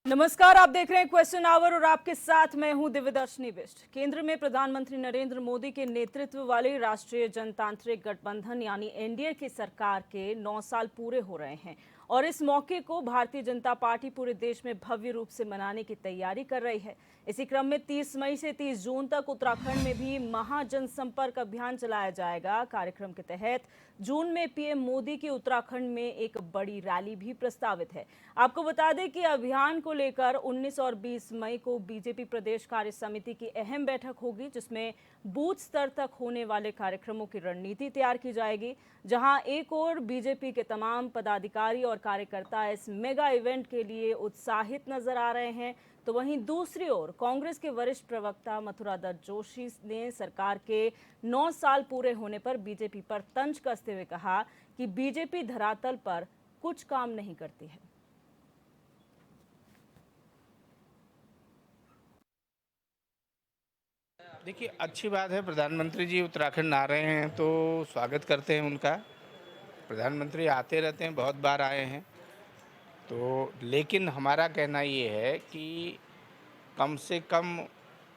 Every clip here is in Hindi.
नमस्कार, आप देख रहे हैं क्वेश्चन आवर और आपके साथ मैं हूं दिव्यदर्शनी बिष्ट। केंद्र में प्रधानमंत्री नरेंद्र मोदी के नेतृत्व वाली राष्ट्रीय जनतांत्रिक गठबंधन यानी एनडीए की सरकार के 9 साल पूरे हो रहे हैं और इस मौके को भारतीय जनता पार्टी पूरे देश में भव्य रूप से मनाने की तैयारी कर रही है। इसी क्रम में 30 मई से 30 जून तक उत्तराखंड में भी महाजनसंपर्क अभियान चलाया जाएगा। कार्यक्रम के तहत जून में पीएम मोदी की उत्तराखंड में एक बड़ी रैली भी प्रस्तावित है। आपको बता दें कि अभियान को लेकर 19 और 20 मई को बीजेपी प्रदेश कार्य समिति की अहम बैठक होगी, जिसमें बूथ स्तर तक होने वाले कार्यक्रमों की रणनीति तैयार की जाएगी। जहां एक ओर बीजेपी के तमाम पदाधिकारी और कार्यकर्ता इस मेगा इवेंट के लिए उत्साहित नजर आ रहे हैं, तो वहीं दूसरी ओर कांग्रेस के वरिष्ठ प्रवक्ता मथुरा दत्त जोशी ने सरकार के 9 साल पूरे होने पर बीजेपी पर तंज कसते हुए कहा कि बीजेपी धरातल पर कुछ काम नहीं करती है। देखिए, अच्छी बात है। प्रधानमंत्री जी उत्तराखंड आ रहे हैं तो स्वागत करते हैं उनका। प्रधानमंत्री आते रहते हैं, बहुत बार आए हैं। तो लेकिन हमारा कहना ये है कि कम से कम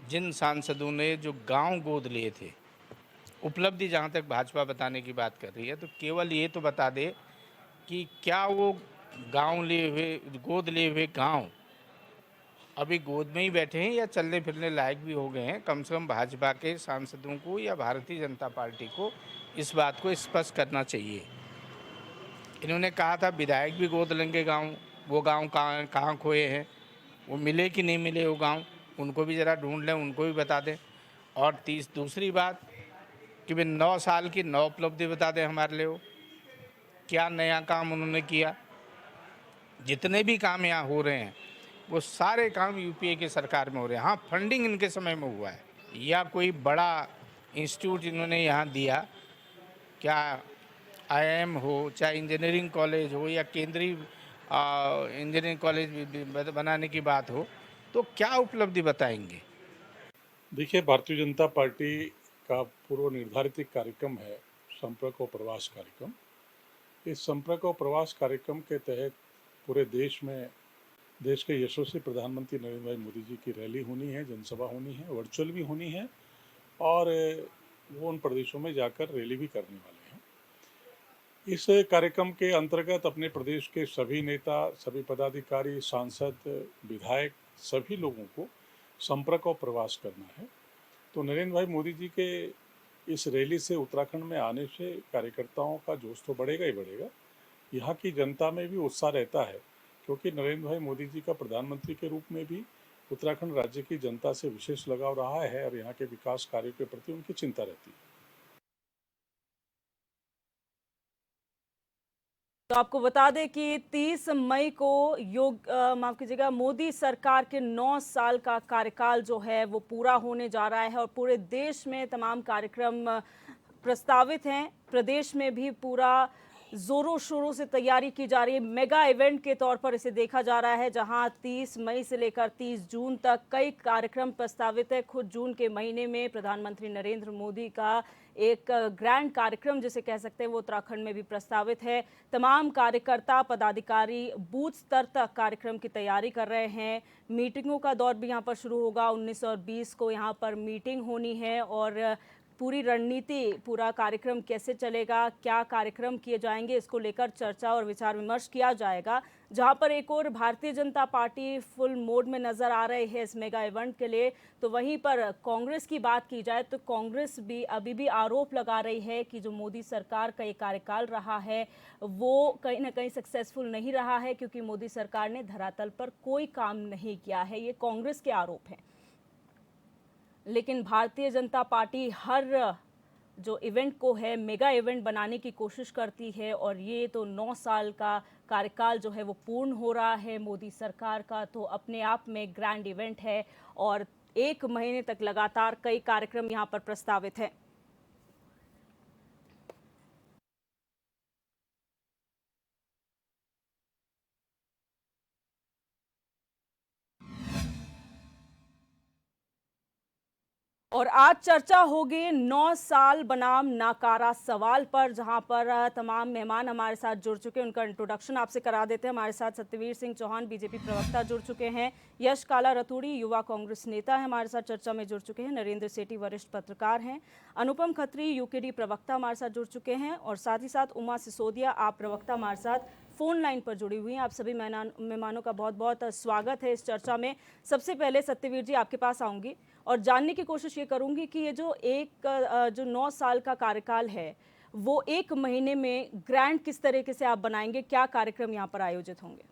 जिन सांसदों ने जो गांव गोद लिए थे, उपलब्धि जहां तक भाजपा बताने की बात कर रही है, तो केवल ये तो बता दे कि क्या वो गांव लिए हुए गोद लिए हुए गांव अभी गोद में ही बैठे हैं या चलने फिरने लायक भी हो गए हैं। कम से कम भाजपा के सांसदों को या भारतीय जनता पार्टी को इस बात को स्पष्ट करना चाहिए। इन्होंने कहा था विधायक भी गोद लेंगे गांव, वो गांव कहाँ कहाँ खोए हैं, वो मिले कि नहीं मिले वो गांव, उनको भी ज़रा ढूंढ लें, उनको भी बता दें। और दूसरी बात कि वे 9 साल की 9 उपलब्धि बता दें हमारे लिए, वो क्या नया काम उन्होंने किया। जितने भी काम यहाँ हो रहे हैं वो सारे काम यूपीए की सरकार में हो रहे हैं। हाँ, फंडिंग इनके समय में हुआ है, या कोई बड़ा इंस्टीट्यूट इन्होंने यहाँ दिया, क्या आईआईएम हो, चाहे इंजीनियरिंग कॉलेज हो, या केंद्रीय इंजीनियरिंग कॉलेज बनाने की बात हो, तो क्या उपलब्धि बताएंगे। देखिए, भारतीय जनता पार्टी का पूर्व निर्धारित एक कार्यक्रम है, संपर्क और प्रवास कार्यक्रम। इस संपर्क और प्रवास कार्यक्रम के तहत पूरे देश में देश के यशस्वी प्रधानमंत्री नरेंद्र भाई मोदी जी की रैली होनी है, जनसभा होनी है, वर्चुअल भी होनी है, और वो उन प्रदेशों में जाकर रैली भी करने वाले हैं। इस कार्यक्रम के अंतर्गत अपने प्रदेश के सभी नेता, सभी पदाधिकारी, सांसद, विधायक, सभी लोगों को संपर्क और प्रवास करना है। तो नरेंद्र भाई मोदी जी के इस रैली से, उत्तराखंड में आने से कार्यकर्ताओं का जोश तो बढ़ेगा ही बढ़ेगा। यहाँ की जनता में भी उत्साह रहता है, क्योंकि नरेंद्र भाई मोदी जी का प्रधानमंत्री के रूप में भी उत्तराखंड राज्य की जनता से विशेष लगाव रहा है और यहाँ के विकास कार्यों के प्रति उनकी चिंता रहती है। तो आपको बता दें कि 30 मई को माफ कीजिएगा, मोदी सरकार के 9 साल का कार्यकाल जो है वो पूरा होने जा रहा है और पूरे देश में तमाम कार्यक्रम प्रस्तावित हैं। प्रदेश में भी पूरा जोरों शोरों से तैयारी की जा रही है। मेगा इवेंट के तौर पर इसे देखा जा रहा है, जहां 30 मई से लेकर 30 जून तक कई कार्यक्रम प्रस्तावित है। खुद जून के महीने में प्रधानमंत्री नरेंद्र मोदी का एक ग्रैंड कार्यक्रम जिसे कह सकते हैं वो उत्तराखंड में भी प्रस्तावित है। तमाम कार्यकर्ता पदाधिकारी बूथ स्तर तक कार्यक्रम की तैयारी कर रहे हैं। मीटिंगों का दौर भी यहाँ पर शुरू होगा। 19 और 20 को यहाँ पर मीटिंग होनी है और पूरी रणनीति, पूरा कार्यक्रम कैसे चलेगा, क्या कार्यक्रम किए जाएंगे, इसको लेकर चर्चा और विचार विमर्श किया जाएगा। जहां पर एक और Bharatiya Janata party full mode में नजर आ रही है इस मेगा इवेंट के लिए, तो वहीं पर कांग्रेस की बात की जाए तो कांग्रेस भी अभी भी आरोप लगा रही है कि जो मोदी सरकार का ये कार्यकाल रहा है वो कहीं ना कहीं सक्सेसफुल नहीं रहा है, क्योंकि मोदी सरकार ने धरातल पर कोई काम नहीं किया है। ये कांग्रेस के आरोप हैं। लेकिन भारतीय जनता पार्टी हर जो इवेंट को है मेगा इवेंट बनाने की कोशिश करती है और ये तो 9 साल का कार्यकाल जो है वो पूर्ण हो रहा है मोदी सरकार का, तो अपने आप में ग्रैंड इवेंट है और 1 महीने तक लगातार कई कार्यक्रम यहाँ पर प्रस्तावित हैं। और आज चर्चा होगी 9 साल बनाम नाकारा सवाल पर, जहां पर तमाम मेहमान हमारे साथ जुड़ चुके हैं। उनका इंट्रोडक्शन आपसे करा देते हैं। हमारे साथ सत्यवीर सिंह चौहान बीजेपी प्रवक्ता जुड़ चुके हैं। यश काला रतूड़ी युवा कांग्रेस नेता है, हमारे साथ चर्चा में जुड़ चुके हैं। नरेंद्र सेठी वरिष्ठ पत्रकार हैं। अनुपम खत्री यूकेडी प्रवक्ता हमारे साथ जुड़ चुके हैं। और साथ ही साथ उमा सिसोदिया आप प्रवक्ता हमारे साथ फोन लाइन पर जुड़ी हुई हैं। आप सभी मेहमानों का बहुत बहुत स्वागत है इस चर्चा में। सबसे पहले सत्यवीर जी आपके पास आऊंगी और जानने की कोशिश ये करूंगी कि ये जो 9 साल का कार्यकाल है वो एक महीने में ग्रैंड किस तरीके से आप बनाएंगे, क्या कार्यक्रम यहाँ पर आयोजित होंगे?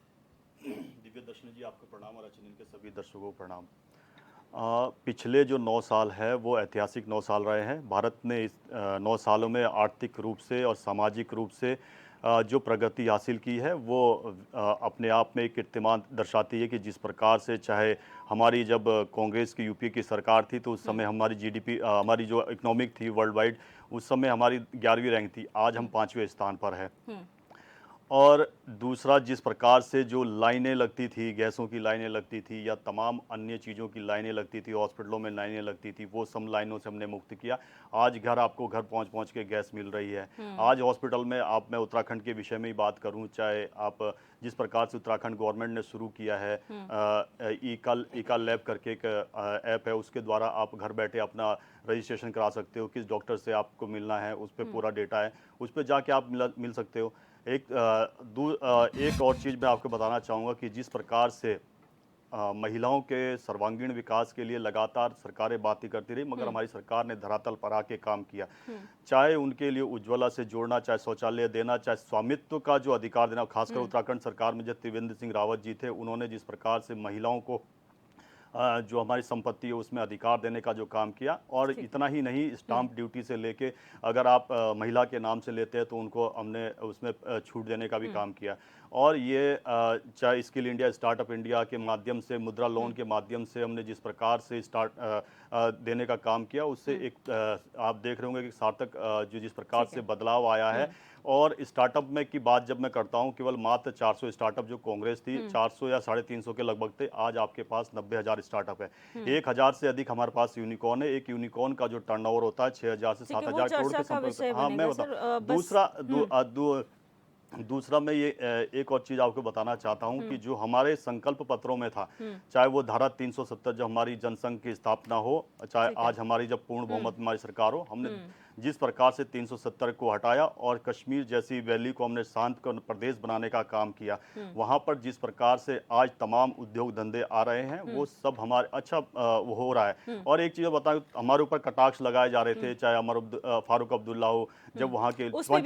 दिव्य दर्शनी जी आपको प्रणाम और एचएनएन के सभी दर्शकों को प्रणाम। पिछले जो 9 साल है वो ऐतिहासिक 9 साल रहे हैं। भारत ने इस 9 सालों में आर्थिक रूप से और सामाजिक रूप से जो प्रगति हासिल की है वो अपने आप में एक कीर्तिमान दर्शाती है कि जिस प्रकार से, चाहे हमारी जब कांग्रेस की यूपीए की सरकार थी तो उस समय हमारी जीडीपी, हमारी जो इकोनॉमिक थी वर्ल्ड वाइड, उस समय हमारी 11वीं रैंक थी, आज हम 5वें स्थान पर है। और दूसरा, जिस प्रकार से जो लाइनें लगती थी, गैसों की लाइनें लगती थी या तमाम अन्य चीज़ों की लाइनें लगती थी, हॉस्पिटलों में लाइनें लगती थी, वो सब लाइनों से हमने मुक्त किया। आज आपको घर पहुंच के गैस मिल रही है। आज हॉस्पिटल में मैं उत्तराखंड के विषय में ही बात करूं, चाहे आप जिस प्रकार से उत्तराखंड गवर्नमेंट ने शुरू किया है ई लैब करके एक ऐप है, उसके द्वारा आप घर बैठे अपना रजिस्ट्रेशन करा सकते हो, किस डॉक्टर से आपको मिलना है उस पर पूरा डेटा है, उस पर जाके आप मिल सकते हो। एक और चीज़ मैं आपको बताना चाहूँगा कि जिस प्रकार से महिलाओं के सर्वांगीण विकास के लिए लगातार सरकारें बातें करती रही, मगर हमारी सरकार ने धरातल पर आके काम किया। चाहे उनके लिए उज्ज्वला से जोड़ना, चाहे शौचालय देना, चाहे स्वामित्व का जो अधिकार देना, खासकर उत्तराखंड सरकार में जब त्रिवेंद्र सिंह रावत जी थे, उन्होंने जिस प्रकार से महिलाओं को जो हमारी संपत्ति है उसमें अधिकार देने का जो काम किया। और इतना ही नहीं, स्टाम्प ड्यूटी से लेके अगर आप महिला के नाम से लेते हैं तो उनको हमने उसमें छूट देने का भी काम किया। और ये चाहे स्किल इंडिया, स्टार्टअप इंडिया के माध्यम से, मुद्रा लोन के माध्यम से हमने जिस प्रकार से देने का काम किया, उससे एक आप देख रहे होंगे कि सार्थक जो जिस प्रकार से बदलाव आया है। और स्टार्टअप में की बात जब मैं करता हूं, केवल मात्र 400 स्टार्टअप जो कांग्रेस थी 400 या 350 के लगभग थे, आज आपके पास 90,000 स्टार्टअप है। 1,000 से अधिक हमारे पास यूनिकॉर्न है। एक यूनिकॉर्न का जो टर्नओवर होता है 6,000 से 7,000 करोड़ के संपर्क। हाँ, मैं बता दूसरा मैं ये एक और चीज़ आपको बताना चाहता हूँ कि जो हमारे संकल्प पत्रों में था, चाहे वो धारा 370 जो हमारी जनसंघ की स्थापना हो, चाहे आज हमारी जब पूर्ण बहुमत हमारी सरकार हो, हमने जिस प्रकार से 370 को हटाया और कश्मीर जैसी वैली को हमने शांत प्रदेश बनाने का काम किया, वहाँ पर जिस प्रकार से आज तमाम उद्योग धंधे आ रहे हैं, वो सब हमारे अच्छा वो हो रहा है। और एक चीज़ बताऊँ, हमारे ऊपर कटाक्ष लगाए जा रहे थे, चाहे अमर फारूक अब्दुल्ला हो, जब वहाँ के इसको खत्म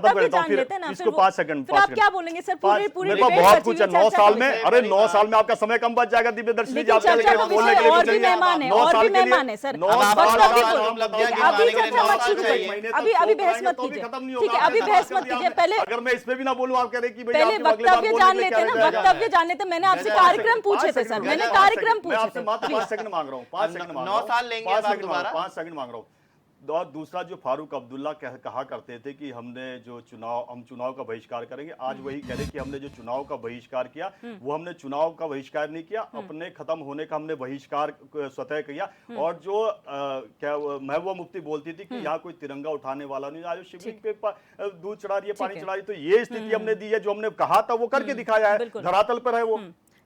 कर देता हूँ, फिर इसको 5 सेकंड क्या बोलेंगे सर? पूरी बहुत कुछ है 9 साल में। अरे 9 साल में आपका समय कम बच जाएगा दिव्य दर्शनी जी, और भी मेहमान है, और भी मेहमान है सर। अभी बहस मत कीजिए, ठीक है, अभी बहस मत कीजिए। पहले अगर मैं इसमें भी ना बोलूं, आप कह रहे कि पहले वक्तव्य जान लेते हैं ना, वक्तव्य जान लेते। मैंने आपसे कार्यक्रम पूछे थे सर, मैंने कार्यक्रम पूछे थे। 5 सेकंड मांग रहा हूँ, 5 सेकंड 9 साल लेंगे आप दोबारा, 5 सेकंड मांग रहा हूँ। और दूसरा, जो फारूक अब्दुल्ला कहा करते थे कि हम चुनाव का बहिष्कार करेंगे, आज वही कह रहे कि हमने जो चुनाव का बहिष्कार किया वो हमने चुनाव का बहिष्कार नहीं किया, अपने खत्म होने का हमने बहिष्कार स्वतः किया। और जो क्या महबूबा मुफ्ती बोलती थी कि यहाँ कोई तिरंगा उठाने वाला नहीं, आज शिवलिंग पे दूध चढ़ा रही है, पानी चढ़ा रही है। तो ये स्थिति हमने दी है, जो हमने कहा था वो करके दिखाया है, धरातल पर है वो।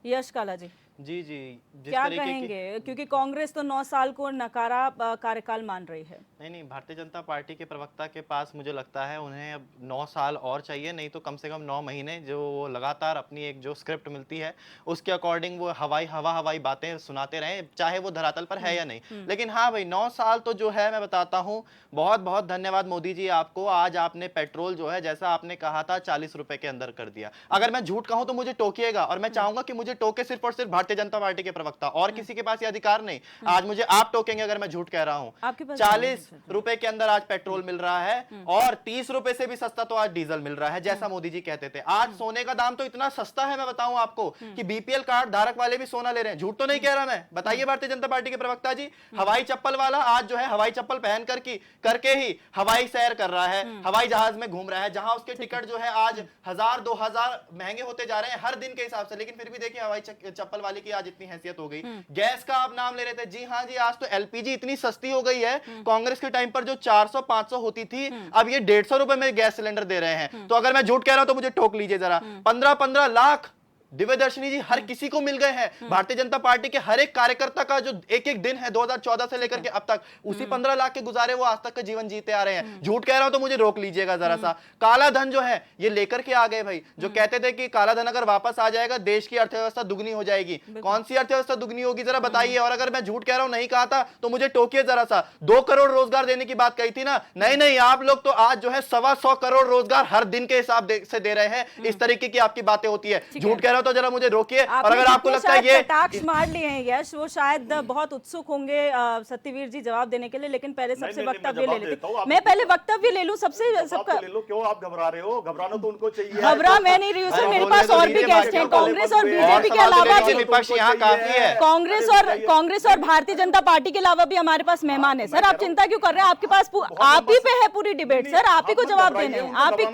यश काला जी, जी क्या कहेंगे? क्योंकि कांग्रेस तो 9 साल को नकारा कार्यकाल मान रही है। नहीं, भारतीय जनता पार्टी के प्रवक्ता के पास मुझे लगता है उन्हें अब 9 साल और चाहिए, नहीं तो कम से कम 9 महीने जो वो लगातार अपनी एक जो स्क्रिप्ट मिलती है उसके अकॉर्डिंग वो हवाई बातें सुनाते रहे, चाहे वो धरातल पर है या नहीं। लेकिन हाँ भाई, 9 साल तो जो है, मैं बताता हूँ, बहुत बहुत धन्यवाद मोदी जी आपको। आज आपने पेट्रोल जो है, जैसा आपने कहा था 40 रुपए के अंदर कर दिया। अगर मैं झूठ कहूं तो मुझे टोकिएगा, और मैं चाहूंगा कि मुझे टोके सिर्फ और सिर्फ भारतीय जनता पार्टी के प्रवक्ता, और किसी के पास ये अधिकार नहीं। आज मुझे आप टोकेंगे अगर मैं झूठ कह रहा हूं। 40 रुपए के अंदर आज पेट्रोल मिल रहा है, और 30 रुपए से भी सस्ता तो आज डीजल मिल रहा है, जैसा मोदी जी कहते थे। आज सोने का दाम तो इतना सस्ता है, मैं बताऊं आपको, कि बीपीएल कार्ड धारक वाले भी सोना ले रहे हैं। झूठ तो नहीं कह रहा मैं, बताइए भारतीय जनता पार्टी के प्रवक्ता जी। हवाई चप्पल वाला आज जो है हवाई चप्पल पहन करके ही हवाई सैर कर रहा है, हवाई जहाज में घूम रहा है, जहां उसके टिकट जो है आज 1000-2000 महंगे होते जा रहे हैं हर दिन के हिसाब से। लेकिन फिर भी देखिए हवाई चप्पल वाली वाले की आज इतनी हैसियत हो गई। गैस का आप नाम ले रहे थे, जी हाँ जी, आज तो एलपीजी इतनी सस्ती हो गई है। कांग्रेस के टाइम पर जो 400-500 होती थी, अब ये 150 रुपए में गैस सिलेंडर दे रहे हैं। तो अगर मैं झूठ कह रहा हूं तो मुझे टोक लीजिए जरा। 15-15 लाख दिव्य दर्शनी जी हर किसी को मिल गए हैं। भारतीय जनता पार्टी के हर एक कार्यकर्ता का जो एक एक दिन है 2014 से लेकर के अब तक, उसी 15 लाख के गुजारे वो आज तक का जीवन जीते आ रहे हैं। झूठ कह रहा हूं तो मुझे रोक लीजिएगा जरा सा। काला धन जो है ये लेकर के आ गए भाई, जो कहते थे कि काला धन अगर वापस आ जाएगा देश की अर्थव्यवस्था दुगनी हो जाएगी। कौन सी अर्थव्यवस्था दुगनी होगी जरा बताइए। और अगर मैं झूठ कह रहा हूं, नहीं कहा था तो मुझे टोकिए जरा सा। 2 करोड़ रोजगार देने की बात कही थी ना, नहीं, आप लोग तो आज जो है 125 करोड़ रोजगार हर दिन के हिसाब से दे रहे हैं। इस तरीके की आपकी बातें होती है। झूठ कह रहा हूं तो जरा मुझे रोकिए। और अगर आपको लगता है ये कटाक्ष मार लिए हैं यश, वो शायद बहुत उत्सुक होंगे सत्यवीर जी जवाब देने के लिए, लेकिन पहले सबसे वक्तव्य ले लेते। मैं पहले वक्तव्य ले लूं सबसे, सबका ले लो। क्यों आप घबरा रहे हो? घबराना तो उनको चाहिए। घबरा मैं नहीं रही हूं सर, मेरे पास और भी गेस्ट हैं। कांग्रेस और बीजेपी के अलावा भी विपक्ष यहाँ काफी है। कांग्रेस और भारतीय जनता पार्टी के अलावा भी हमारे पास मेहमान है सर। आप चिंता क्यों कर रहे हैं? आपके पास आप ही पे है पूरी डिबेट सर, आप ही को जवाब देने हैं। आप ही,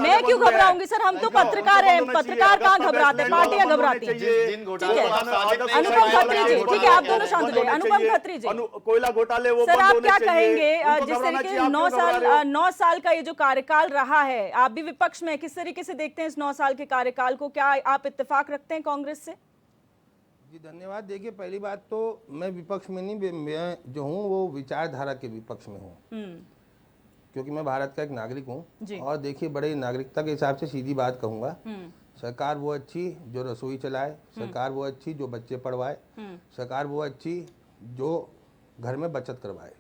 मैं क्यों घबराऊंगी सर? हम तो पत्रकार हैं, पत्रकार कहाँ घबराते, पार्टियां घबराती हैं। ठीक है, अनुपम खत्री जी, ठीक है, आप दोनों शांत हो जाइए। अनुपम खत्री जी, कोयला घोटाले वो सर बंद आप होने क्या चाहिए। कहेंगे उनको जिस घबराना तरीके चाहिए, से आप क्यों घबरा रहे हो? 9 साल का ये जो कार्यकाल रहा है, आप भी विपक्ष में, किस तरीके से देखते हैं इस 9 साल के कार्यकाल को? क्या आप इत्तेफाक रखते हैं कांग्रेस से? जी धन्यवाद। देखिए, पहली बात तो मैं विपक्ष में नहीं, मैं जो हूँ वो विचारधारा के विपक्ष में हूँ, क्योंकि मैं भारत का एक नागरिक हूँ। और देखिए, बड़े नागरिकता के हिसाब से सीधी बात कहूँगा, सरकार वो अच्छी जो रसोई चलाए, सरकार वो अच्छी जो बच्चे पढ़वाए, सरकार वो अच्छी जो घर में बचत करवाए।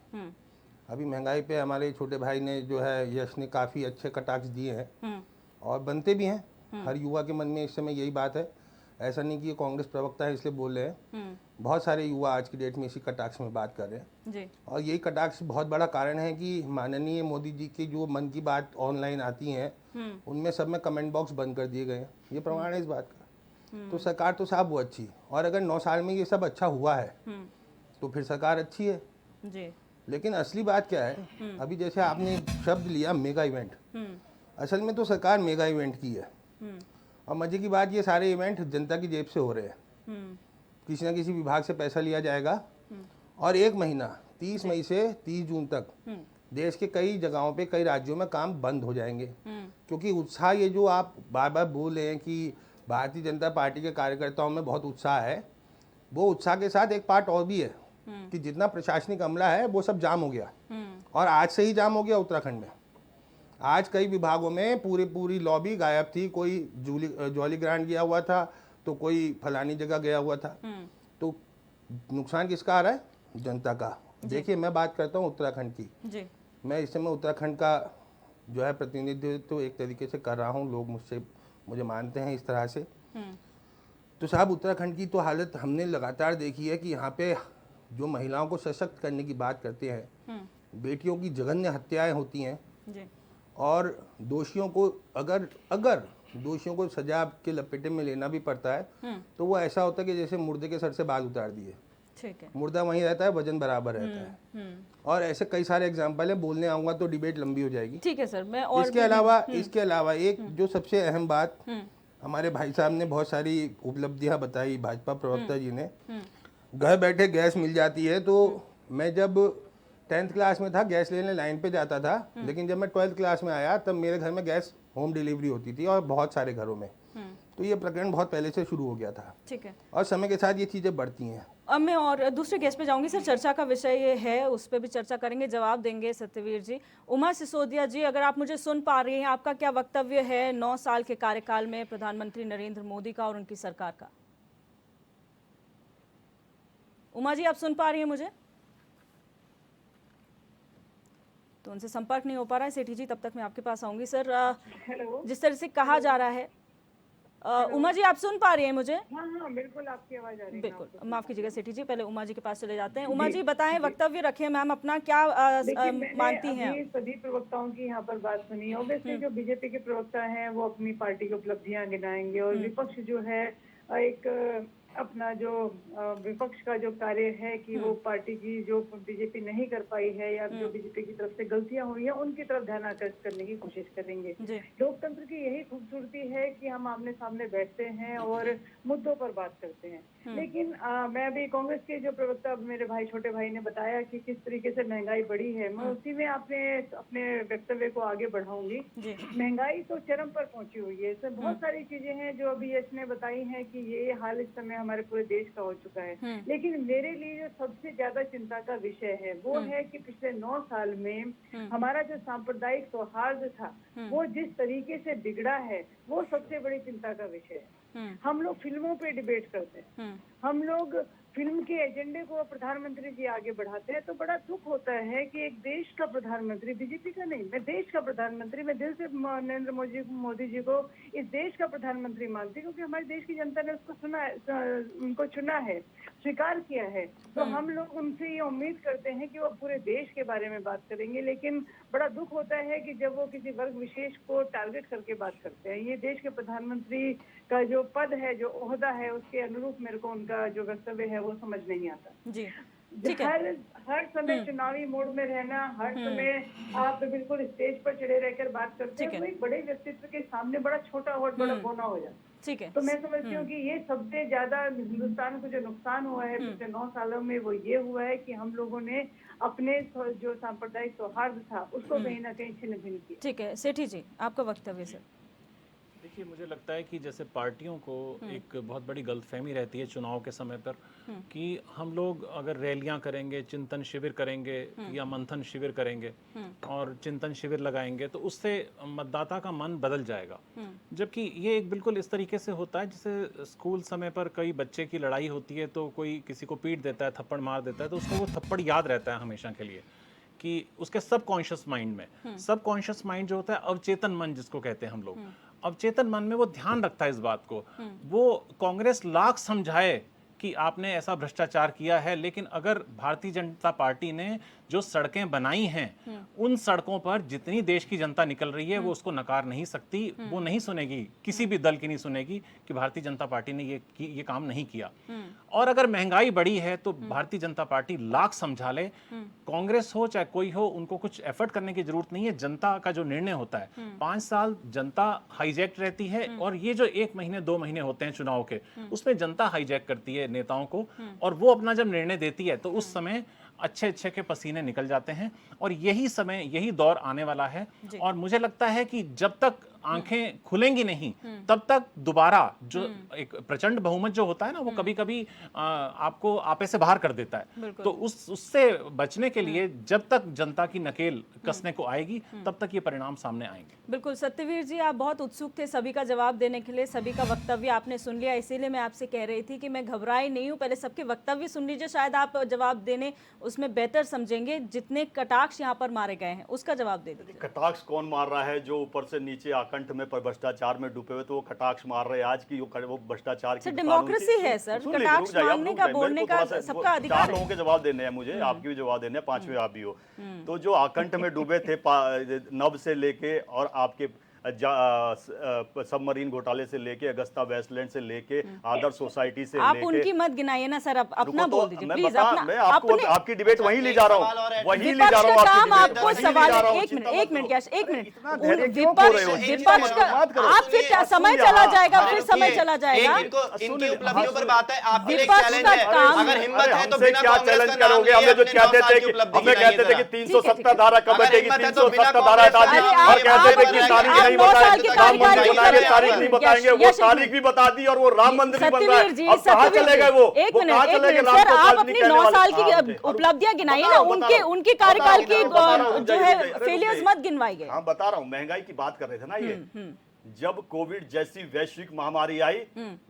अभी महंगाई पे हमारे छोटे भाई ने जो है, यश ने काफ़ी अच्छे कटाक्ष दिए हैं और बनते भी हैं। हर युवा के मन में इस समय यही बात है। ऐसा नहीं कि ये कांग्रेस प्रवक्ता है इसलिए बोल रहे हैं, बहुत सारे युवा आज की डेट में इसी कटाक्ष में बात कर रहे हैं जी। और यही कटाक्ष बहुत बड़ा कारण है कि माननीय मोदी जी की जो मन की बात ऑनलाइन आती हैं, उनमें सब में कमेंट बॉक्स बंद कर दिए गए हैं। ये प्रमाण है इस बात का। तो सरकार तो साहब वो अच्छी, और अगर 9 साल में ये सब अच्छा हुआ है तो फिर सरकार अच्छी है जी। लेकिन असली बात क्या है, अभी जैसे आपने शब्द लिया मेगा इवेंट, असल में तो सरकार मेगा इवेंट की है। और मजे की बात, ये सारे इवेंट जनता की जेब से हो रहे हैं। किसी न किसी विभाग से पैसा लिया जाएगा और 1 महीना 30 मई से 30 जून तक देश के कई जगहों पे, कई राज्यों में काम बंद हो जाएंगे। क्योंकि उत्साह, ये जो आप बार बार बोल रहे हैं कि भारतीय जनता पार्टी के कार्यकर्ताओं में बहुत उत्साह है, वो उत्साह के साथ एक पार्ट और भी है कि जितना प्रशासनिक अमला है वो सब जाम हो गया। और आज से ही जाम हो गया उत्तराखंड में। आज कई विभागों में पूरी लॉबी गायब थी। कोई जॉली ग्रांट गया हुआ था तो कोई फलानी जगह गया हुआ था। तो नुकसान किसका आ रहा है? जनता का। देखिए, मैं बात करता हूँ उत्तराखंड की जी। मैं इस समय उत्तराखंड का जो है प्रतिनिधित्व तो एक तरीके से कर रहा हूँ, लोग मुझे मानते हैं इस तरह से। तो साहब, उत्तराखंड की तो हालत हमने लगातार देखी है कि यहाँ पे जो महिलाओं को सशक्त करने की बात करते हैं, बेटियों की जघन्य हत्याएं होती हैं जी। और दोषियों को अगर दोषियों को सजा के लपेटे में लेना भी पड़ता है तो वो ऐसा होता है कि जैसे मुर्दे के सर से बाल उतार दिए। ठीक है, मुर्दा वहीं रहता है, वजन बराबर रहता है। और ऐसे कई सारे एग्जाम्पल है, बोलने आऊंगा तो डिबेट लंबी हो जाएगी। ठीक है सर, मैं और इसके अलावा एक जो सबसे अहम बात, हमारे भाई साहब ने बहुत सारी उपलब्धियां बताई, भाजपा प्रवक्ता जी ने। घर बैठे गैस मिल जाती है। तो मैं जब 10th क्लास में था गैस लेने लाइन पे जाता था, लेकिन जब मैं 12th क्लास में आया तब मेरे घर में गैस होम डिलीवरी होती थी और बहुत सारे घरों में। तो ये प्रकरण बहुत पहले से शुरू हो गया था। ठीक है, और समय के साथ ये चीज़ें बढ़ती हैं। अब मैं और दूसरे गेस्ट पे जाऊंगी सर। चर्चा का विषय ये है, उस पर भी चर्चा करेंगे, जवाब देंगे सत्यवीर जी। उमा सिसोदिया जी, अगर आप मुझे सुन पा रही हैं, आपका क्या वक्तव्य है 9 साल के कार्यकाल में प्रधानमंत्री नरेंद्र मोदी का और उनकी सरकार का? उमा जी, आप सुन पा रही हैं मुझे? तो उनसे संपर्क नहीं हो पा रहा है। सेठी जी, तब तक मैं आपके पास आऊंगी। सर, जिस तरह से कहा जा रहा है, उमा जी आप सुन पा रही हैं मुझे? हाँ, बिल्कुल आपकी आवाज आ रही है। बिल्कुल, माफ कीजिएगा सेठी जी, पहले उमा जी के पास चले जाते हैं। उमा जी बताएं, वक्तव्य रखें मैम अपना, क्या मानती हैं? सभी प्रवक्ताओं की यहाँ पर बात सुनी। ऑब्वियसली जो बीजेपी के प्रवक्ता हैं वो अपनी पार्टी की उपलब्धियां गिनाएंगे और विपक्ष जो है एक अपना जो विपक्ष का जो कार्य है कि वो पार्टी की जो बीजेपी नहीं कर पाई है या जो बीजेपी की तरफ से गलतियां हुई हैं उनकी तरफ ध्यान आकर्षित करने की कोशिश करेंगे। जी। लोकतंत्र की यही खूबसूरती है कि हम आमने सामने बैठते हैं और मुद्दों पर बात करते हैं। लेकिन मैं अभी कांग्रेस के जो प्रवक्ता मेरे भाई छोटे भाई ने बताया कि किस तरीके से महंगाई बढ़ी है, मैं उसी में अपने वक्तव्य को आगे बढ़ाऊंगी। महंगाई तो चरम पर पहुंची हुई है। इसमें बहुत सारी चीजें हैं जो अभी यश ने बताई हैं कि ये हाल इस समय हमारे पूरे देश का हो चुका है। लेकिन मेरे लिए जो सबसे ज्यादा चिंता का विषय है वो है कि पिछले 9 साल में हमारा जो सांप्रदायिक सौहार्द था वो जिस तरीके से बिगड़ा है वो सबसे बड़ी चिंता का विषय है। हम लोग फिल्मों पे डिबेट करते हैं, हम लोग फिल्म के एजेंडे को प्रधानमंत्री जी आगे बढ़ाते हैं, तो बड़ा दुख होता है कि एक देश का प्रधानमंत्री, बीजेपी का नहीं, मैं देश का प्रधानमंत्री, मैं दिल से नरेंद्र मोदी जी को इस देश का प्रधानमंत्री मानती हूँ क्योंकि हमारी देश की जनता ने उसको उनको चुना है, स्वीकार किया है। तो हम लोग उनसे ये उम्मीद करते हैं कि वो पूरे देश के बारे में बात करेंगे। लेकिन बड़ा दुख होता है कि जब वो किसी वर्ग विशेष को टारगेट करके बात करते हैं। ये देश के प्रधानमंत्री का जो पद है, जो ओहदा है, उसके अनुरूप मेरे को उनका जो वक्तव्य है वो समझ नहीं आता। जी, ठीक है। हर समय चुनावी मोड में रहना, हर समय आप बिल्कुल स्टेज पर चढ़े रहकर बात करते हैं, तो एक बड़े व्यक्तित्व के सामने बड़ा छोटा और बड़ा बोना हो जाता है। ठीक है। तो मैं समझती हूँ कि ये सबसे ज्यादा हिंदुस्तान को जो नुकसान हुआ है पिछले 9 सालों में वो ये हुआ है कि हम लोगों ने अपने जो सांप्रदायिक सौहार्द था उसको कहीं ना कहीं छिन्न भिन्न किया। ठीक है, सेठी जी आपका वक्तव्य सर। देखिए, मुझे लगता है कि जैसे पार्टियों को एक बहुत बड़ी गलतफहमी रहती है चुनाव के समय पर कि हम लोग अगर रैलियां करेंगे, चिंतन शिविर करेंगे या मंथन शिविर करेंगे और चिंतन शिविर लगाएंगे तो उससे मतदाता का मन बदल जाएगा। जबकि ये एक बिल्कुल इस तरीके से होता है जैसे स्कूल समय पर कई बच्चे की लड़ाई होती है तो कोई किसी को पीट देता है, थप्पड़ मार देता है, तो उसको वो थप्पड़ याद रहता है हमेशा के लिए कि उसके सबकॉन्शियस माइंड में, सबकॉन्शियस माइंड जो होता है अवचेतन मन जिसको कहते हैं हम लोग, अवचेतन मन में वो ध्यान रखता है इस बात को। वो कांग्रेस लाख समझाए कि आपने ऐसा भ्रष्टाचार किया है, लेकिन अगर भारतीय जनता पार्टी ने जो सड़कें बनाई हैं उन सड़कों पर जितनी देश की जनता निकल रही है वो उसको नकार नहीं सकती, वो नहीं सुनेगी, किसी भी दल की नहीं सुनेगी कि भारतीय जनता पार्टी ने ये काम नहीं किया। और अगर महंगाई बढ़ी है तो भारतीय जनता पार्टी लाख समझा ले, कांग्रेस हो चाहे कोई हो, उनको कुछ एफर्ट करने की जरूरत नहीं है। जनता का जो निर्णय होता है, 5 साल जनता हाईजैक रहती है और ये जो 1 महीने 2 महीने होते हैं चुनाव के, उसमें जनता हाईजैक करती है नेताओं को और वो अपना जब निर्णय देती है तो उस समय अच्छे के पसीने निकल जाते हैं और यही समय, यही दौर आने वाला है। और मुझे लगता है कि जब तक आंखें खुलेंगी नहीं तब तक दोबारा जो एक प्रचंड बहुमत जो होता है ना वो कभी कभी आपको आपे से बाहर कर देता है। तो उससे बचने के लिए जब तक जनता की नकेल कसने को आएगी तब तक ये परिणाम सामने आएंगे। बिल्कुल सत्यवीर जी, आप बहुत उत्सुक थे सभी का जवाब देने के लिए, सभी का वक्तव्य आपने सुन लिया, इसीलिए मैं आपसे कह रही थी कि मैं घबराई नहीं हूँ, पहले सबके वक्तव्य सुन लीजिए, शायद आप जवाब देने उसमें बेहतर समझेंगे। जितने कटाक्ष यहाँ पर मारे गए हैं उसका जवाब दे दीजिए। कटाक्ष कौन मार रहा है? जो ऊपर से नीचे आकंठ में पर भ्रष्टाचार में डूबे हुए तो वो कटाक्ष मार रहे हैं। आज की वो भ्रष्टाचार की डेमोक्रेसी है सर, कटाक्ष मारने का, बोलने का सबका अधिकार है। 4 लोगों के जवाब देने हैं मुझे, आपकी भी जवाब देने हैं, 5वें आप भी हो। तो जो आकंठ में डूबे थे नभ से लेके और आपके सबमरीन घोटाले से लेके अगस्ता वेस्टलैंड से लेके आदर्श सोसाइटी से आप लेके, उनकी मत गिनाइए ना सर, अपना बोल दीजिए प्लीज। मैं आपकी डिबेट वहीं ले जा रहा हूँ, वहीं ले जा रहा हूँ। आपको सवाल, एक मिनट, विपक्ष का आप फिर समय चला जाएगा, फिर समय चला जाएगा। इनकी उपलब्धियों पर बात है, आपके लिए विपक्ष चैलेंज का है। काम, अगर हिम्मत है तो हमसे बिना क्या चैलेंज करोगे? हमें जो कहते थे कि 370 धारा कब हटेगी, 370 धारा हटा दी और कहते थे कि तारीख नहीं बताएंगे, राम मंदिर बनाएंगे, तारीख नहीं बताएंगे, वो तारीख भी बता दी और वो राम मंदिर भी बन रहा है। अब कहाँ चले गए वो? एक मिनट सर, आप अपनी 9 साल की उपलब्धियां गिनाइए ना, उनके कार्यकाल की जो है फेलियर्स मत गिनवाइए। हाँ बता रहा हूँ, महंगाई की बात कर रहे थे ना ये। जब कोविड जैसी वैश्विक महामारी आई,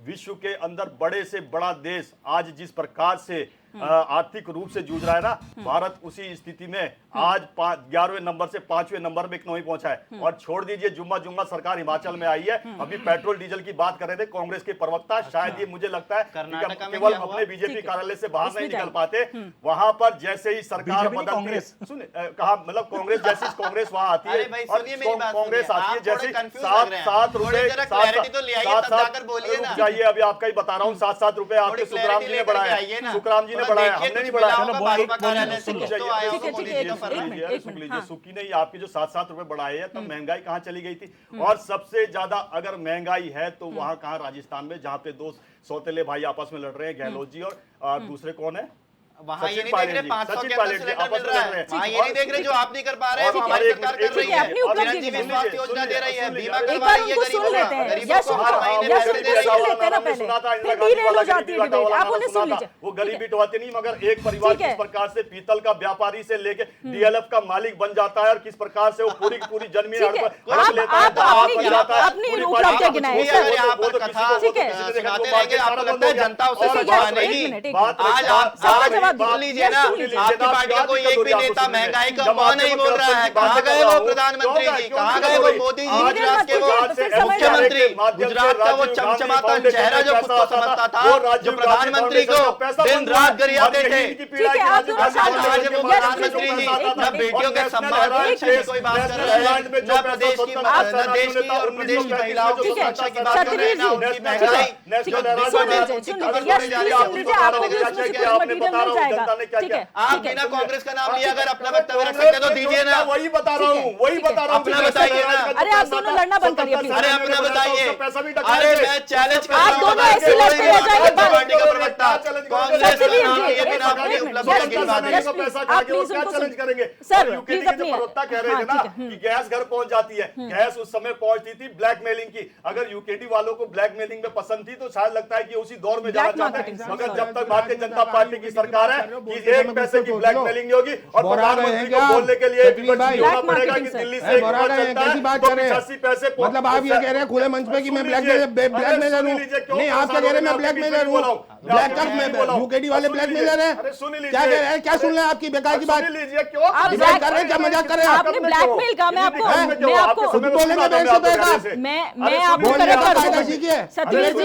विश्व के अंदर बड़े से बड़ा देश आज जिस प्रकार से आर्थिक रूप से जूझ रहा है ना, भारत उसी स्थिति में आज 11वें नंबर से 5वें नंबर में इकोनॉमी पहुंचा है। और छोड़ दीजिए, जुम्मा जुम्मा सरकार हिमाचल में आई है, अभी पेट्रोल डीजल की बात कर रहे थे कांग्रेस के प्रवक्ता, शायद ये मुझे लगता है कर्नाटक में केवल क्या हुआ? अपने बीजेपी कार्यालय से बाहर नहीं उसमें निकल पाते, वहां पर जैसे ही सरकार बदलती है, सुन कहा मतलब कांग्रेस जैसी कांग्रेस वहां आती है अरे भाई और सुनिए मेरी बात, कांग्रेस सुनिए। आती है आप थोड़े जैसे confused लग रहे हैं। 7 थोड़ी रुपए जरा clarity तो ले आइए, तब जाकर बोलिए ना। जाइए, अभी आपका ही बता रहा हूँ, 7 रुपए आपके थोड़ी सुखराम जी clarity ने लेकर के बढ़ाया, आइए ना। सुखराम जी ने थोड़ा बढ़ाया, देखिए हमने नहीं कुछ बढ़ाया। मिला होगा भाजपा कार्यालय से, कुछ तो आया ठीक है, होगा, ठीक है, मोदी जी का एक फरमान। मिनट, एक मिनट, हाँ। सुखी नहीं, आपके जो 7 रुपए बढ़ाए हैं, तब महंगाई कहाँ चली गई थी? और सबसे ज्यादा अगर महंगाई है तो वहां कहाँ? राजस्थान में, जहाँ पे 2 सौतेले भाई आपस में लड़ रहे हैं, गहलोत जी और दूसरे कौन है? वहाँ ये सचिन नहीं देख रहे पायलट जी, 500 सचिन के पायलट अंदर जी सिलेंडर आपस मिल में रहा लड़ रहे है। हैं। वहाँ ये नहीं देख रहे जो आप नहीं कर पा रहे हैं, और वो हमारी एक सरकार मिनट, कर रही ठीक है, है। अपनी उपलब्धि चिरंजीवी गिनाइए। स्वास्थ्य योजना दे रही है, बीमा एक करवा बार रही है उनको सुन गरीबों लेते का, हैं, गरीबों यश को हर उनको महीने यश पैसे उनको दे रही सुन है। लेते हैं ना पहले, फिर डीरेल हो जाती है डिबेट। आप उन्हें सुन लीजिए। वो गरीबी टवाते नहीं, मगर एक परिवार ठीक है। किस प्रकार से पीतल का व्यापारी से लेके डीएलएफ का मालिक बन जाता है और किस प्रकार से वो पूरी की पूरी जमीन ठीक है, हड़प लेता है, आप बर्बाद बन जाता है, अपनी पूरी उपलब्धियां बात गिनाइए, कुछ सर। नहीं है, यहाँ वो पर तो किसी कथा को- ठीक है। किसी ने देखा सुनाते तो रहेंगे, आपको लगता है जनता उससे ठीक है, सुनवा एक नहीं। मिनट, एक बात मिनट। आज आप सबका जवाब सुन दीजिए। लीजिए ना, सुन लीजिए। आपकी पार्टी का कोई एक भी नेता महंगाई का मुंह नहीं बोल रहा है। कहाँ गए वो प्रधानमंत्री जी, कहाँ गए वो मोदी जी, गुजरात के वो मुख्यमंत्री, गुजरात का वो चमचमाता चेहरा जो खुद को समझता था, जो प्रधानमंत्री को दिन रात गरियाते थे। ठीक है, आप दोनों शांत हो आज जाइए। वो प्रधानमंत्री जी न बेटियों के सम्मान की कोई बात कर रहे हैं, न प्रदेश की न देश की और प्रदेश की महिलाओं की ठीक है, सुरक्षा की बात कर रहे हैं, ना उनकी महंगाई। ठीक है, सुन लीजिए, सुन लीजिए। यश प्लीज सुन लीजिए, आपको भी उसमें से कुछ मटीरियल मिल जाएगा। ठीक है, आप ठीक है। बिना कांग्रेस का नाम लिया अगर अपना वक्तव्य रख सकते तो दीजिए ना। वही बता रहा हूँ, वही बता रहा हूँ। अपना बताइए ना। अरे आप दोनों लड़ना बंद करिए प्लीज। अरे अपना बताइए। अरे मैं चैलेंज कर रहा आप हूं, दोनों ऐसे लड़ते रह जाएंगे। पार्टी का प्रवक्ता कांग्रेस का नाम लिए बिना अपनी उपलब्धियों की गिनवा दें। यश प्लीज, आप प्लीज उनको सुन। सर प्लीज अपनी प्रवक्ता कह रहे थे ना कि गैस घर पहुंच जाती है, गैस उस समय पहुंचती थी ब्लैकमेलिंग की। अगर यूकेडी वालों को ब्लैकमेलिंग में पसंद थी तो शायद लगता है कि उसी दौर में जाना चाहते हैं, मगर जब तक भारतीय जनता पार्टी की सरकार है कि 1 पैसे की ब्लैकमेलिंग नहीं होगी और प्रधानमंत्री को बोलने के लिए होना पड़ेगा कि दिल्ली से एक बात चलता है तो 85 पैसे। मतलब आप ये कह रहे हैं खुले मंच पे कि मैं ब्लैकमेलर हूँ? नहीं, आप क्या कह रहे हैं मैं ब्लैकमेलर हूँ? ब्लैक में यूकेडी वाले ब्लैकमेलर हैं? क्या कह रहे हैं? क्या सुन रहे हैं आपकी बेकार की बात? आप डिबेट कर रहे हैं क्या? मजाक कर रहे हैं आप? आपने ब्लैकमेल का मैं आपको खुद बोलेंगे बैंक से देगा। मैं आपको बोलने करेक्ट का कर फायदा दूं। सीखिए। सतवीर जी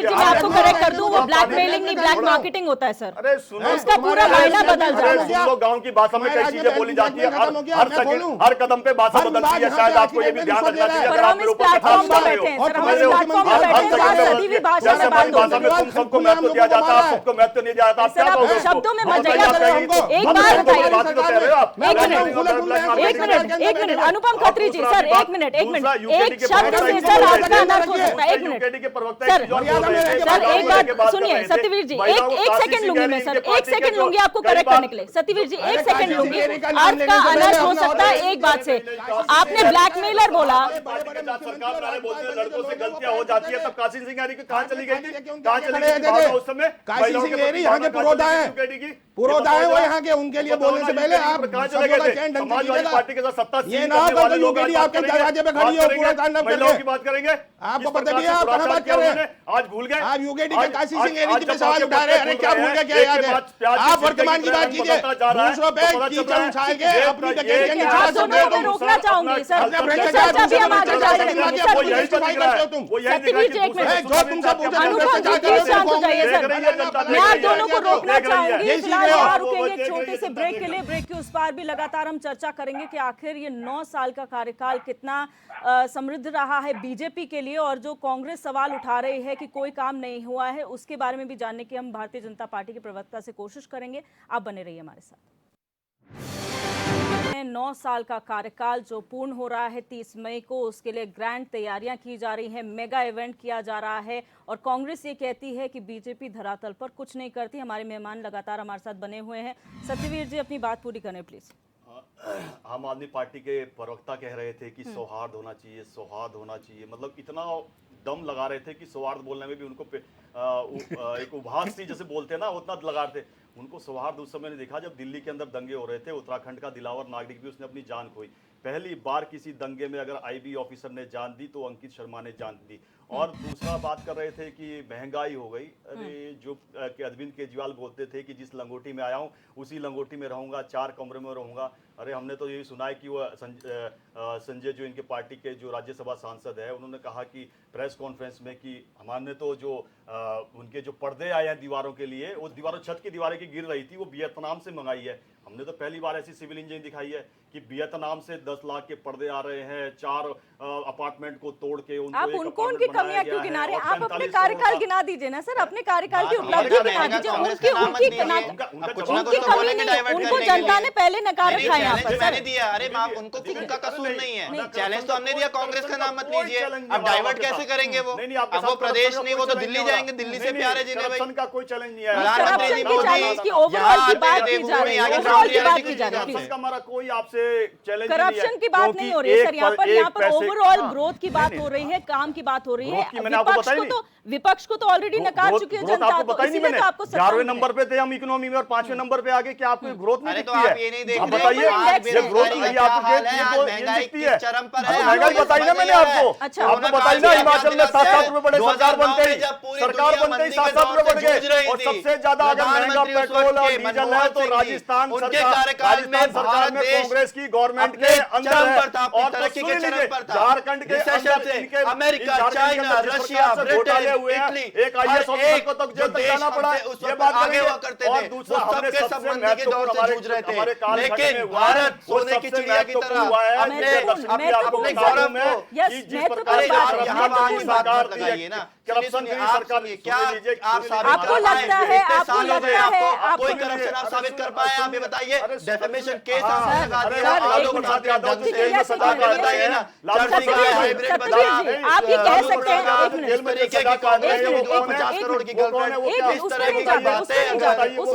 मैं आपको करेक्ट कर दूं, वो ब्लैकमेलिंग नहीं ब्लैक मार्केटिंग होता है सर। अरे सुनो, उसका पूरा मायना बदल जाता है। सुन लो, गांव की भाषा में कई चीजें बोली जाती है, हर सेकंड हर कदम पे भाषा बदलती है, शायद आपको ये भी ध्यान रखना चाहिए। पर हम इस प्लेटफॉर्म पे बैठे हैं सर, हम इस प्लेटफॉर्म पे बैठे हैं जहाँ सदी भी भाषा में बात भाषा में तुम सबको महत्व दिया जाता है, सबको महत्व नहीं दिया जाता। सर आप शब्दों में मत जाइए। एक बार बताइए, एक मिनट अनुपम खत्री जी सर, एक मिनट एक शब्द से सर आपका अनर्थ हो सकता है। एक मिनट सर एक बात सुनिए सत्यवीर जी, एक सेकंड लूंगी मैं सर, एक सेकंड लूंगी आपको करेक्ट करने के लिए। सत्यवीर जी एक सेकंड लूंगी, अर्थ का अनर्थ हो सकता है एक बात से। आपने ब्लैकमेलर बोला, सरकार बोलते हैं लड़कों से गलतियां हो जाती है, तब काशी सिंह यारी कहाँ चली गई थी? कहाँ चली गई थी उस समय? काशी सिंह यारी यहाँ के पुरोधा है, पुरोधा है वो यहाँ के, उनके लिए बोलने से पहले आप कहाँ चले गए थे? समाजवादी पार्टी के साथ सत्ता ये ना कर तो यूकेडी आपके दरवाजे पे खड़ी हो पूरा तांडव महिलाओं की करके। बात करेंगे, आपको पता भी है आप कहाँ बात कर रहे हैं? आज भूल गए? आप यूकेडी के काशी सिंह यारी पे सवाल उठा रहे हैं। अरे क्या भूल गए, क्या याद है? आप वर्तमान की बात कीजिए, दूसरों पे कीचड़ उछाल के अपनी डकैती के आप दोनों को रोकना चाहूंगी सर, चर्चा भी हम आगे जारी रखेंगे सर। सत्यवीर जी एक मिनट, अनुपम जी प्लीज शांत हो जाइए सर, मैं आप दोनों को रोकना चाहूंगी। फिलहाल यहाँ रुकेंगे एक छोटे से ब्रेक के लिए। ब्रेक के उस पार भी लगातार हम चर्चा करेंगे कि आखिर ये 9 साल का कार्यकाल कितना समृद्ध रहा है बीजेपी के लिए, और जो कांग्रेस सवाल उठा रही है कि कोई काम नहीं हुआ है उसके बारे में भी जानने की हम भारतीय जनता पार्टी के प्रवक्ता से कोशिश करेंगे। आप बने रहिए हमारे साथ। 9 साल का कार्यकाल जो पूर्ण हो रहा है 30 मई को, उसके लिए ग्रैंड तैयारियां की जा रही हैं, मेगा इवेंट किया जा रहा है और कांग्रेस ये कहती है कि बीजेपी धरातल पर कुछ नहीं करती। हमारे मेहमान लगातार हमारे साथ बने हुए हैं। सत्यवीर जी अपनी बात पूरी करें प्लीज। आम आदमी पार्टी के प्रवक्ता कह रहे थे कि सौहार्द होना चाहिए, सौहार्द होना चाहिए, मतलब इतना दम लगा रहे थे कि सौहार्द बोलने में भी उनको एक उभास सी जैसे बोलते हैं ना, उतना लगा रहे थे। उनको सौहार्द उस समय ने देखा जब दिल्ली के अंदर दंगे हो रहे थे, उत्तराखंड का दिलावर नागरिक भी उसने अपनी जान खोई। पहली बार किसी दंगे में अगर आईबी ऑफिसर ने जान दी तो अंकित शर्मा ने जान दी। और दूसरा बात कर रहे थे कि महंगाई हो गई। अरे जो अरविंद केजरीवाल बोलते थे कि जिस लंगोटी में आया हूँ उसी लंगोटी में रहूंगा, 4 कमरे में रहूंगा। अरे हमने तो यही सुना है कि वो संजय जो इनके पार्टी के जो राज्यसभा सांसद है उन्होंने कहा कि प्रेस कॉन्फ्रेंस में कि हमने तो जो उनके जो पर्दे आए हैं दीवारों के लिए, वो दीवारों छत की दीवारें की गिर रही थी, वो वियतनाम से मंगाई है। हमने तो पहली बार ऐसी सिविल इंजीनियरिंग दिखाई है कि वियतनाम से 10 लाख के पर्दे आ रहे हैं, 4 अपार्टमेंट को तोड़ के आप उनको उनकी कमियां क्यों गिना रहे हैं? आप अपने कार्यकाल गिना दीजिए ना सर, अपने कार्यकाल की उपलब्धि गिना दीजिए। उनकी कमी नहीं, उनको जनता ने पहले नकार रखा है यहाँ पर मैंने दिया। अरे उनको उनका कसूर नहीं है, चैलेंज तो हमने दिया, कांग्रेस का नाम मत लीजिए। अब डाइवर्ट कैसे करेंगे वो? अब वो प्रदेश नहीं, वो तो दिल्ली जाएंगे, दिल्ली से प्यार है जिन्हें भाई। का कोई चैलेंज नहीं है। करप्शन की चैलेंज की ओवरऑल की बात की जा रही है, ओवरऑल की बात की जा रही है। हमारा कोई आपसे चैलेंज करप्शन की बात नहीं हो रही है सर, यहाँ पर ओवरऑल ग्रोथ की बात हो रही है, काम की बात हो रही है। विपक्ष को तो ऑलरेडी नकार चुकी है जनता, तो इसीलिए तो आपको 11वें नंबर पे थे हम इकोनॉमी में और 5वें नंबर पे आगे। क्या आपको ग्रोथ नहीं दिखती है? आप ये नहीं देख आप बताइए, ये ग्रोथ नहीं आपको दिखती है? चरम पर है। महंगाई बताई ना मैंने आपको, आपको बताई ना हिमाचल में 7-7 रुपए बढ़े, सरकार बनते ही 7-7 रुपए बढ़ गए। और सबसे ज्यादा अगर महंगा पेट्रोल और डीजल है तो राजस्थान सरकार में कांग्रेस की गवर्नमेंट के अंदर है। और झारखंड के अंदर America, China, Russia, Britain, Italy, एक आईएएस ऑफिसर को तक जेल तक जाना पड़ा, ये बात आगे हुआ करते थे। और दूसरा हमने सबसे के दौर से जूझ रहे थे, लेकिन भारत सोने की चिड़िया की तरह अपने गौरव में जिस प्रकार की सरकार दी है, करप्शन की सरकार की, क्या आपको लगता है, आपको लगता है कोई करप्शन आप साबित कर पाए? आप ये बताइए, डेफेमेशन केस आपने लगा दिया, बताइए ना, आप ये कह सकते हैं, एक मिनट, 50 करोड़ की गर्लफ्रेंड, इस तरह की बातें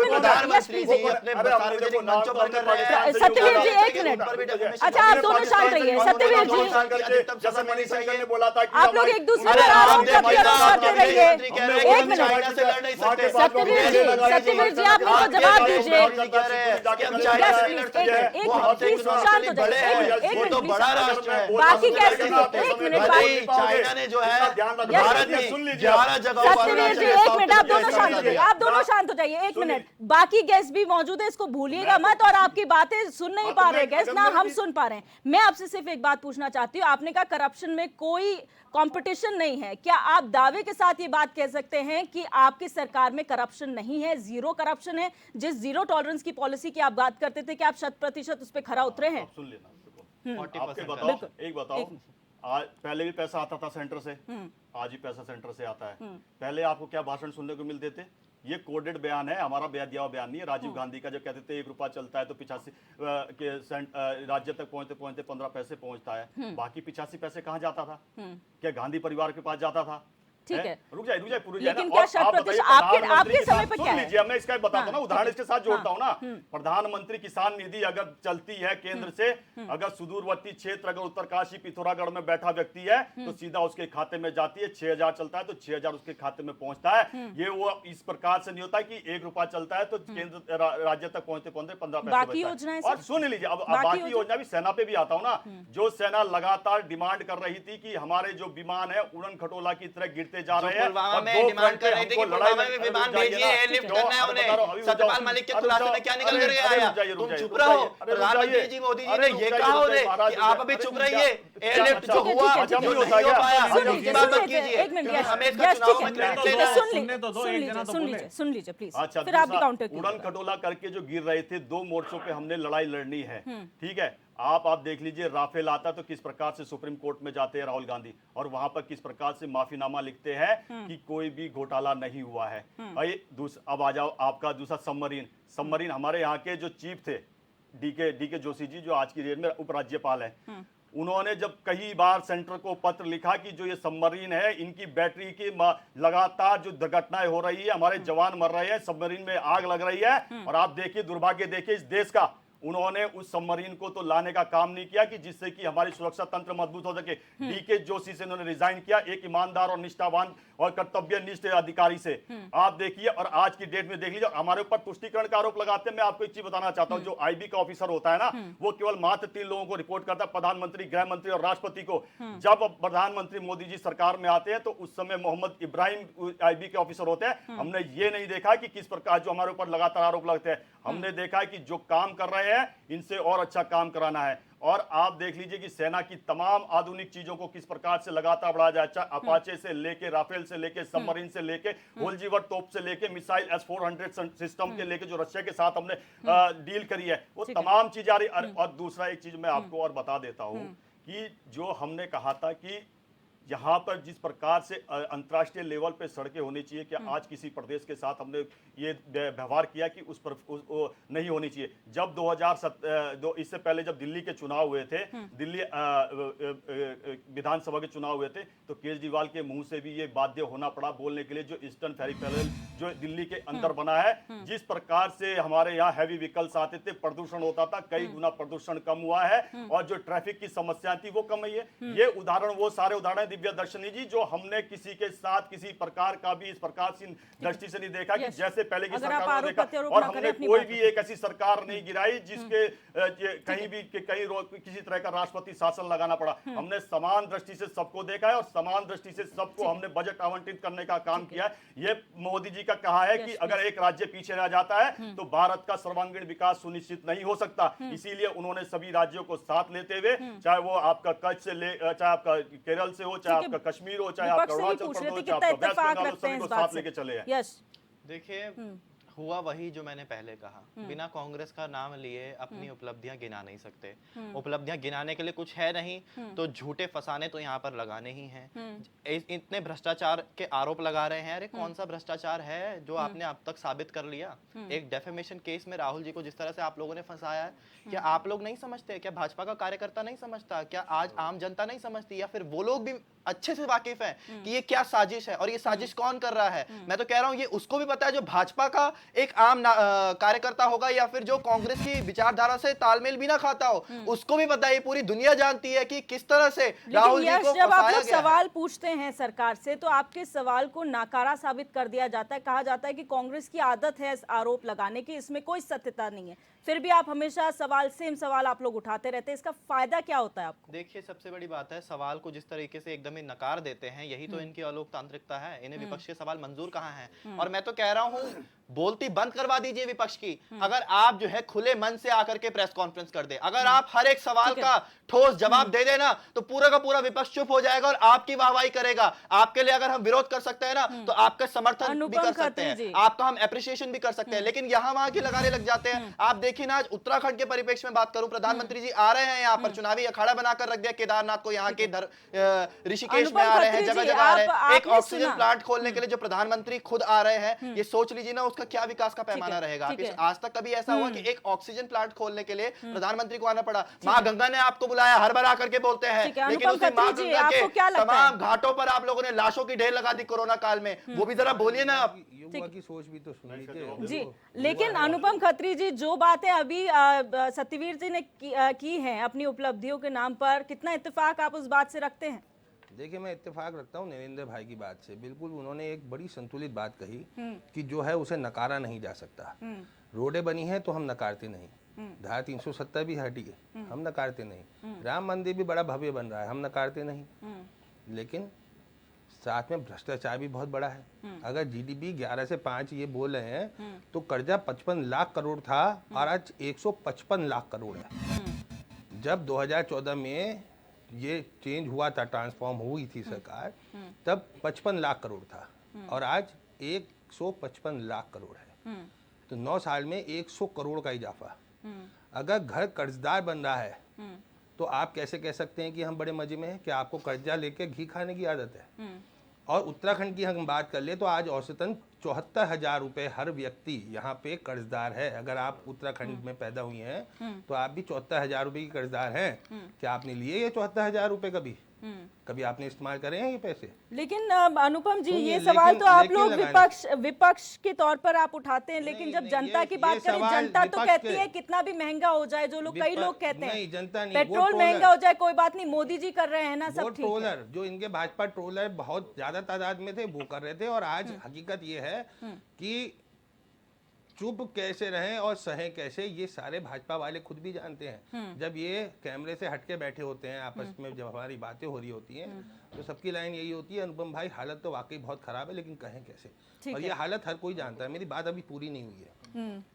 प्रधानमंत्री जी अपने सार्वजनिक मंचों पर कर रहे हैं। सत्यवीर जी एक मिनट, अच्छा आप दोनों शांत रहिए। सत्यवीर जी, जैसे मनीषा ने बोला था कि आप लोग एक दूसरे पर आरोप करते रहिए। एक मिनट, सत्यवीर जी, सत्यवीर जी आप मेरे को जवाब दीजिए। प्लीज शांत हो जाइए, एक मिनट, बाकी कैसे, एक मिनट, चाइना ने जो है भारत ने सुन लीजिए, सत्यवीर जी एक मिनट, आप दोनों शांत हो जाइए, आप दोनों शांत हो जाइए, एक मिनट। बाकी गेस्ट भी मौजूद है, इसको भूलिएगा मत, और आपकी बातें सुन नहीं पा रहे गेस्ट, ना हम सुन पा रहे हैं। मैं आपसे सिर्फ एक बात पूछना चाहती हूँ, आपने कहा करप्शन में कोई कंपटीशन नहीं है, क्या आप दावे के साथ ये बात कह सकते हैं कि आपकी सरकार में करप्शन नहीं है, जीरो करप्शन है? जिस जीरो टॉलरेंस की पॉलिसी की आप बात करते थे, क्या आप 100% उस पर खरा उतरे हैं? सुन लेना, आपके बताओ, एक बताओ, आज पहले भी पैसा आता था सेंटर से, आज भी पैसा सेंटर से आता है। पहले आपको क्या भाषण सुनने को मिलते थे? ये कोडेड बयान है, हमारा दिया हुआ बयान नहीं है। राजीव गांधी का जो कहते थे 1 रुपया चलता है तो 85 राज्य तक पहुंचते पहुंचते 15 पैसे पहुंचता है, बाकी 85 पैसे कहाँ जाता था? क्या गांधी परिवार के पास जाता था? ठीक है, रुक जाए लेकिन क्या 100% आपके समय पर क्या है? मैं इसका बताता हूँ ना, उदाहरण इसके साथ जोड़ता हूँ ना। प्रधानमंत्री किसान निधि अगर चलती है केंद्र से, अगर सुदूरवर्ती क्षेत्र अगर उत्तरकाशी पिथौरागढ़ में बैठा व्यक्ति है तो सीधा उसके खाते में जाती है। 6,000 चलता है तो 6,000 उसके खाते में पहुंचता है। ये वो इस प्रकार से नहीं होता कि 1 रुपया चलता है तो केंद्र राज्य तक पहुंचते पहुंचते 15 पैसे। और सुन लीजिए, अब बाकी योजना भी सेना पे भी आता हूँ ना, जो सेना लगातार डिमांड कर रही थी कि हमारे जो विमान है उड़न खटोला की तरह गिरते जा रहे हैं, पुलवामा में डिमांड कर रहे थे कि पुलवामा में विमान भेजिए, एयरलिफ्ट करना है उन्हें। सत्यपाल मलिक के खुलासे में क्या निकल कर आया? तुम चुप रहो। प्रधानमंत्री जी मोदी जी ने ये कहा उन्हें कि आप अभी चुप रहिए, एयरलिफ्ट जो हुआ जो नहीं हो पाया उसकी बात मत कीजिए। एक मिनट, हमें इसका चुनाव में क्रेडिट लेना है। सुन लीजिए प्लीज, अच्छा, फिर आप भी काउंटर कीजिए। उड़न खटोला करके जो गिर रहे थे, 2 मोर्चों पे हमने लड़ाई लड़नी है, ठीक है। आप देख लीजिए, राफेल आता तो किस प्रकार से सुप्रीम कोर्ट में जाते हैं राहुल गांधी, और वहां पर किस प्रकार से माफीनामा लिखते हैं कि कोई भी घोटाला नहीं हुआ है। अब आ जाओ आपका दूसरा सबमरीन। हमारे यहाँ के जो चीफ थे डीके जोशी जी, जो आज की डेट में उपराज्यपाल है, उन्होंने जब कई बार सेंटर को पत्र लिखा कि जो ये सबमरीन है, इनकी बैटरी की लगातार जो दुर्घटनाएं हो रही है, हमारे जवान मर रहे हैं, सबमरीन में आग लग रही है, और आप देखिए दुर्भाग्य देखिए इस देश का, उन्होंने उस सबमरीन को तो लाने का काम नहीं किया कि जिससे कि हमारी सुरक्षा तंत्र मजबूत हो सके। डीके जोशी से उन्होंने रिजाइन किया, एक ईमानदार और निष्ठावान और कर्तव्यनिष्ठ अधिकारी से। आप देखिए, और आज की डेट में देख लीजिए, हमारे ऊपर तुष्टीकरण का आरोप लगाते हैं। मैं आपको एक चीज बताना चाहता हूं, जो आईबी का ऑफिसर होता है ना, वो केवल मात्र 3 लोगों को रिपोर्ट करता है, प्रधानमंत्री, गृह मंत्री और राष्ट्रपति को। जब प्रधानमंत्री मोदी जी सरकार में आते हैं तो उस समय मोहम्मद इब्राहिम आईबी के ऑफिसर होते हैं। हमने ये नहीं देखा कि किस प्रकार जो हमारे ऊपर लगातार आरोप लगते हैं, हमने देखा है कि जो काम कर रहे हैं इनसे और अच्छा काम कराना है। और आप देख लीजिए कि सेना की तमाम आधुनिक चीजों को किस प्रकार से लगातार बढ़ाया जाए, चाहे अपाचे से लेके, राफेल से लेके, सबमरीन से लेके, होलजीवर तोप से लेके, मिसाइल S-400 सिस्टम के लेके जो रशिया के साथ हमने डील करी है, वो तमाम चीज आ रही। और दूसरा एक चीज मैं आपको और बता देता हूं कि जो हमने कहा था कि यहाँ पर जिस प्रकार से अंतर्राष्ट्रीय लेवल पे सड़कें होनी चाहिए, क्या आज किसी प्रदेश के साथ हमने ये व्यवहार किया कि उस पर नहीं होनी चाहिए। जब 2007 इससे पहले जब दिल्ली के चुनाव हुए थे, दिल्ली विधानसभा के चुनाव हुए थे, तो केजरीवाल के मुंह से भी ये बाध्य होना पड़ा बोलने के लिए, जो ईस्टर्न फेरिफेरल जो दिल्ली के अंदर बना है, जिस प्रकार से हमारे यहाँ हैवी व्हीकल्स आते थे, प्रदूषण होता था, कई गुना प्रदूषण कम हुआ है, और जो ट्रैफिक की समस्या थी वो कम हुई है। ये उदाहरण, वो सारे उदाहरण दिव्या दर्शनी जी, जो हमने किसी के साथ किसी प्रकार का भी इस प्रकार की दृष्टि से नहीं देखा कि जैसे पहले की सरकार ने देखा। और हमने कोई भी एक ऐसी सरकार नहीं गिराई जिसके कहीं भी किसी तरह का राष्ट्रपति शासन लगाना पड़ा। हमने समान दृष्टि से सबको देखा है और समान दृष्टि से सबको हमने बजट आवंटित करने का काम किया है। ये मोदी जी का कहा है कि अगर एक राज्य पीछे रह जाता है तो भारत का सर्वांगीण विकास सुनिश्चित नहीं हो सकता। इसीलिए उन्होंने सभी राज्यों को साथ लेते हुए, चाहे वो आपका कच्छ से ले, चाहे आपका केरल से हो, चाहे आपका कश्मीर हो, चाहे आपका अरुणाचल प्रदेश हो, चाहे आपका वेस्ट बंगाल हो, सभी को साथ लेके चले हैं। यस, देखिए, हुआ वही जो मैंने पहले कहा, बिना कांग्रेस का नाम लिए अपनी उपलब्धियां गिना नहीं सकते। उपलब्धियां गिनाने के लिए कुछ है नहीं, तो झूठे फसाने तो यहाँ पर लगाने ही हैं। इतने भ्रष्टाचार के आरोप लगा रहे हैं, अरे कौन सा भ्रष्टाचार है जो आपने अब तक साबित कर लिया। एक डेफेमेशन केस में राहुल जी को जिस तरह से आप लोगों ने फंसाया है, क्या आप लोग नहीं समझते? क्या भाजपा का कार्यकर्ता नहीं समझता? क्या आज आम जनता नहीं समझती? या फिर वो लोग भी अच्छे से वाकिफ है कि ये क्या साजिश है और ये साजिश कौन कर रहा है? मैं तो कह रहा हूं ये उसको भी पता है जो भाजपा का एक आम कार्यकर्ता होगा या फिर जो कांग्रेस की विचारधारा से तालमेल भी ना खाता हो, उसको भी पता है। ये पूरी दुनिया जानती है कि किस तरह से राहुल जी को जब आप फंसाया लोग गया है। सवाल पूछते हैं सरकार से तो आपके सवाल को नाकारा साबित कर दिया जाता है। कहा जाता है कि कांग्रेस की आदत है आरोप लगाने की, इसमें कोई सत्यता नहीं है। फिर भी आप हमेशा सेम सवाल आप लोग उठाते रहते हैं। इसका फायदा क्या होता है आपको? देखिए, सबसे बड़ी बात है, सवाल को जिस तरीके से एकदम ही नकार देते हैं, यही तो इनकी अलोकतांत्रिकता है। इन्हें विपक्ष के सवाल मंजूर कहाँ हैं? और मैं तो कह रहा हूँ बोलती बंद करवा दीजिए विपक्ष की। अगर आप जो है खुले मन से आकर के प्रेस कॉन्फ्रेंस कर दे, अगर आप हर एक सवाल का ठोस जवाब दे देना, तो पूरा का पूरा विपक्ष चुप हो जाएगा और आपकी वाहवाही करेगा। आपके लिए अगर हम विरोध कर सकते हैं ना, तो आपका समर्थन भी कर सकते हैं, आपका हम एप्रिसिएशन भी कर सकते हैं, लेकिन यहाँ वहां की लगाने लग जाते हैं। आप देखिए ना, आज उत्तराखंड के परिप्रेक्ष्य में बात करूं, प्रधानमंत्री जी आ रहे हैं यहाँ पर, चुनावी अखाड़ा बनाकर रख दिया केदारनाथ को, यहाँ के ऋषिकेश में आ रहे हैं, जगह जगह आ रहे हैं। एक ऑक्सीजन प्लांट खोलने के लिए जो प्रधानमंत्री खुद आ रहे हैं, ये सोच लीजिए ना उसका क्या विकास का पैमाना रहेगा। आज तक कभी ऐसा हुआ कि एक ऑक्सीजन प्लांट खोलने के लिए प्रधानमंत्री को आना पड़ा? मां गंगा ने आपको बुलाया, हर बार आकर के बोलते हैं, लेकिन उसी मां गंगा के तमाम घाटों पर आप लोगों ने लाशों की ढेर लगा दी कोरोना काल में। वो भी जरा बोलिए ना आप। युवा की सोच भी तो सुन लीजिए जी। लेकिन अनुपम खत्री जी, जो बातें अभी सत्यवीर जी ने की हैं अपनी उपलब्धियों के नाम पर, कितना इत्तेफाक आप उस बात से रखते हैं? देखिए, मैं इत्तेफाक रखता हूँ नरेंद्र भाई की बात से। बिल्कुल, उन्होंने एक बड़ी संतुलित बात कही कि जो है उसे नकारा नहीं जा सकता। रोडें बनी है तो हम नकारते नहीं, धारा 370 भी हटी है, हम नकारते नहीं, राम मंदिर भी बड़ा भव्य बन रहा है, हम नकारते नहीं, लेकिन साथ में भ्रष्टाचार भी बहुत बड़ा है। अगर जीडीपी 11 से 5 ये बोल रहे हैं, तो कर्जा 55 लाख करोड़ था और आज 155 लाख करोड़ है। जब 2014 में ये चेंज हुआ था, ट्रांसफॉर्म हुई थी सरकार, तब 55 लाख करोड़ था और आज 155 लाख करोड़ है। तो 9 साल में 100 करोड़ का इजाफा। अगर घर कर्जदार बन रहा है तो आप कैसे कह सकते हैं कि हम बड़े मजे में हैं? कि आपको कर्जा लेके घी खाने की आदत है? और उत्तराखंड की हम बात कर ले तो आज औसतन 74,000 रुपये हर व्यक्ति यहाँ पे कर्जदार है। अगर आप उत्तराखंड में पैदा हुई हैं तो आप भी 74,000 रुपये की कर्जदार हैं। क्या आपने लिए ये 74,000 रुपये कभी? कभी आपने इस्तेमाल करे हैं ये पैसे? लेकिन अनुपम जी, सुनिए, ये सवाल तो आप लेकिन लोग लगाना- विपक्ष के तौर पर आप उठाते हैं, लेकिन नहीं, जब नहीं, जनता की ये बात करें, सवाल जनता तो विपक्ष कहती के- है कितना भी महंगा हो जाए, जो लोग कई लोग कहते हैं नहीं, जनता नहीं, वो पेट्रोल ट्रोलर- महंगा हो जाए कोई बात नहीं, मोदी जी कर रहे हैं ना, वो सब ठीक है। ट्रोलर जो इनके भाजपा ट्रोलर बहुत ज्यादा तादाद में थे वो कर रहे थे, और आज हकीकत ये है कि चुप कैसे रहें और सहें कैसे, ये सारे भाजपा वाले खुद भी जानते हैं। जब ये कैमरे से हटके बैठे होते हैं आपस में, जब हमारी बातें हो रही होती हैं, तो सबकी लाइन यही होती है, अनुपम भाई हालत तो वाकई बहुत खराब है, लेकिन कहें कैसे। और ये हालत हर कोई जानता है। मेरी बात अभी पूरी नहीं हुई है।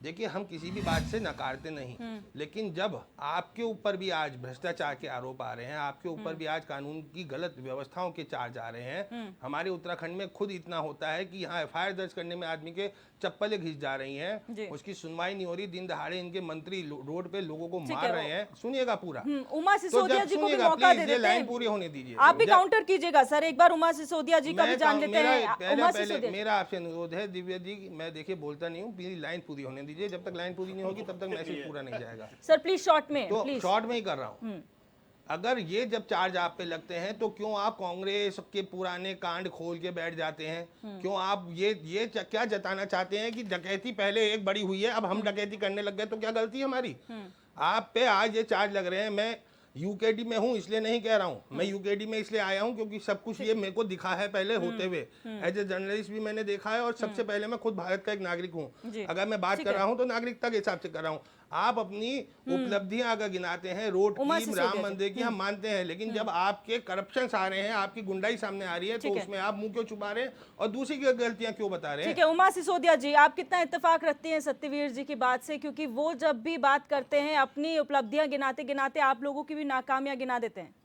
देखिए, हम किसी भी बात से नकारते नहीं, लेकिन जब आपके ऊपर भी आज भ्रष्टाचार के आरोप आ रहे हैं, आपके ऊपर भी आज कानून की गलत व्यवस्थाओं के चार्ज आ रहे हैं, हमारे उत्तराखंड में खुद इतना होता है कि यहाँ एफआईआर दर्ज करने में आदमी के चप्पलें घिस जा रही हैं, उसकी सुनवाई नहीं हो रही, दिन दहाड़े इनके मंत्री रोड पे लोगों को मार रहे हैं। सुनिएगा पूरा। उमा सिसोदिया जी को भी मौका दे देते लाइन हैं, पूरी होने दीजिए। आप भी काउंटर कीजिएगा सर, एक बार उमा सिसोदिया जी का भी जान लेते हैं। उमा सिसोदिया, मेरा आपसे अनुरोध है दिव्या जी, मैं देखिए बोलता नहीं हूँ, मेरी लाइन पूरी होने दीजिए। जब तक लाइन पूरी नहीं होगी तब तक मैसेज पूरा नहीं जाएगा। सर प्लीज शॉर्ट में, तो प्लीज। शॉर्ट में ही कर रहा हूँ। अगर ये जब चार्ज आप पे लगते हैं तो क्यों आप कांग्रेस के पुराने कांड खोल के बैठ जाते हैं? क्यों आप ये क्या जताना चाहते हैं कि डकैती पहले एक बड़ी हुई है, अब हम डकैती करने लग गए, तो क्या गलती है हमारी? आप पे आज ये चार्ज लग रहे हैं। मैं यूकेडी में हूँ इसलिए नहीं कह रहा हूँ, मैं यूकेडी में इसलिए आया हूँ क्योंकि सब कुछ ये मेरे को दिखा है पहले होते हुए। एज ए जर्नलिस्ट भी मैंने देखा है, और सबसे पहले मैं खुद भारत का एक नागरिक हूँ। अगर मैं बात कर रहा हूँ तो नागरिकता के हिसाब से कर रहा हूँ। आप अपनी उपलब्धियां अगर गिनाते हैं, रोड की, राम मंदिर की, हम मानते हैं, लेकिन जब आपके करप्शन आ रहे हैं, आपकी गुंडाई सामने आ रही है, तो उसमें आप मुंह क्यों छुपा रहे हैं और दूसरी की गलतियां क्यों बता रहे हैं? ठीक है, उमा सिसोदिया जी, आप कितना इत्तेफाक रखती हैं सत्यवीर जी की बात से, क्योंकि वो जब भी बात करते हैं अपनी उपलब्धियां गिनाते गिनाते आप लोगों की भी नाकामियां गिना देते हैं।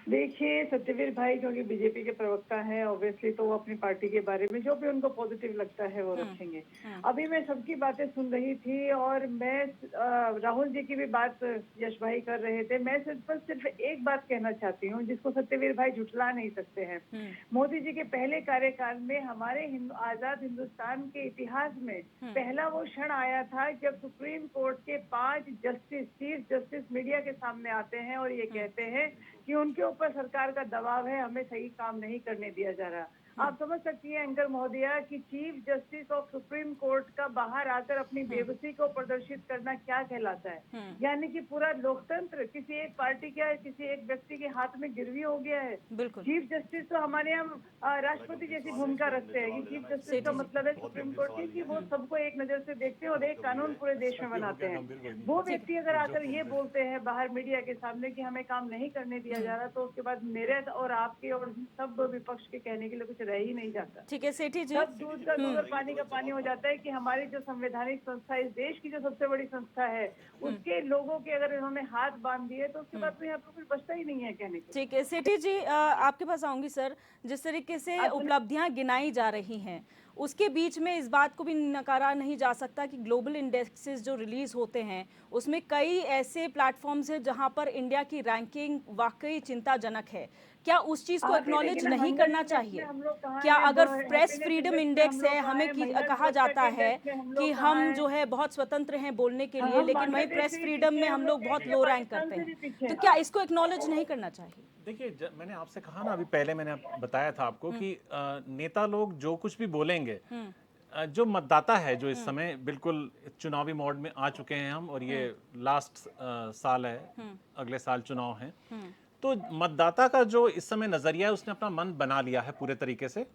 देखिए, सत्यवीर भाई क्योंकि बीजेपी के प्रवक्ता हैं, ऑब्वियसली तो वो अपनी पार्टी के बारे में जो भी उनको पॉजिटिव लगता है वो रखेंगे। अभी मैं सबकी बातें सुन रही थी, और मैं राहुल जी की भी बात यश भाई कर रहे थे। मैं सिर्फ एक बात कहना चाहती हूँ जिसको सत्यवीर भाई झुठला नहीं सकते हैं। मोदी जी के पहले कार्यकाल में हमारे आजाद हिंदुस्तान के इतिहास में पहला वो क्षण आया था जब सुप्रीम कोर्ट के 5 जस्टिस, चीफ जस्टिस मीडिया के सामने आते हैं और ये कहते हैं कि उनके ऊपर सरकार का दबाव है, हमें सही काम नहीं करने दिया जा रहा। आप समझ सकती हैं एंकर महोदया कि chief justice of supreme court का बाहर आकर अपनी बेबसी को प्रदर्शित करना क्या कहलाता है। यानी कि पूरा लोकतंत्र किसी एक पार्टी का, किसी एक व्यक्ति के हाथ में गिरवी हो गया है। चीफ जस्टिस तो हमारे यहाँ राष्ट्रपति जैसी भूमिका रखते हैं कि चीफ जस्टिस का मतलब है सुप्रीम कोर्ट की, कि वो सबको एक नजर से देखते हैं और एक कानून पूरे देश में बनाते हैं। वो व्यक्ति अगर आकर ये बोलते हैं बाहर मीडिया के सामने कि हमें काम नहीं करने दिया जा रहा, तो उसके बाद मेरे और आपके और सब विपक्ष के कहने के लिए कुछ रह ही नहीं जाता। ठीक है सेठी जी, सब दूध का दूध और पानी का पानी हो जाता है कि हमारी जो संवैधानिक संस्था, इस देश की जो सबसे बड़ी संस्था है, उसके लोगों के अगर इन्होंने हाथ बांध दिए तो उसके बाद तो यहाँ पर कुछ बचता ही नहीं है कहने को। ठीक है सेठी जी, आपके पास आऊंगी सर। जिस तरीके से उपलब्धियां गिनाई जा रही हैं, उसके बीच में इस बात को भी नकारा नहीं जा सकता कि ग्लोबल इंडेक्सेस जो रिलीज होते हैं उसमें कई ऐसे प्लेटफॉर्म्स हैं जहां पर इंडिया की रैंकिंग वाकई चिंताजनक है। क्या उस चीज को एक्नॉलेज नहीं करना चाहिए? क्या अगर प्रेस फ्रीडम इंडेक्स है, हमें कहा जाता है कि हम जो है बहुत स्वतंत्र हैं बोलने के लिए, लेकिन वही प्रेस फ्रीडम में हम लोग बहुत लो रैंक करते हैं, तो क्या इसको एक्नॉलेज नहीं करना चाहिए? देखिए, मैंने आपसे कहा ना, अभी पहले मैंने बताया था आपको कि नेता लोग जो कुछ भी बोलेंगे, जो मतदाता है, जो इस समय बिल्कुल चुनावी मोड में आ चुके हैं हम, और ये लास्ट साल है, अगले साल चुनाव है, तो मतदाता का जो इस समय नजरिया है, उसने अपना मन बना लिया है पूरे तरीके से।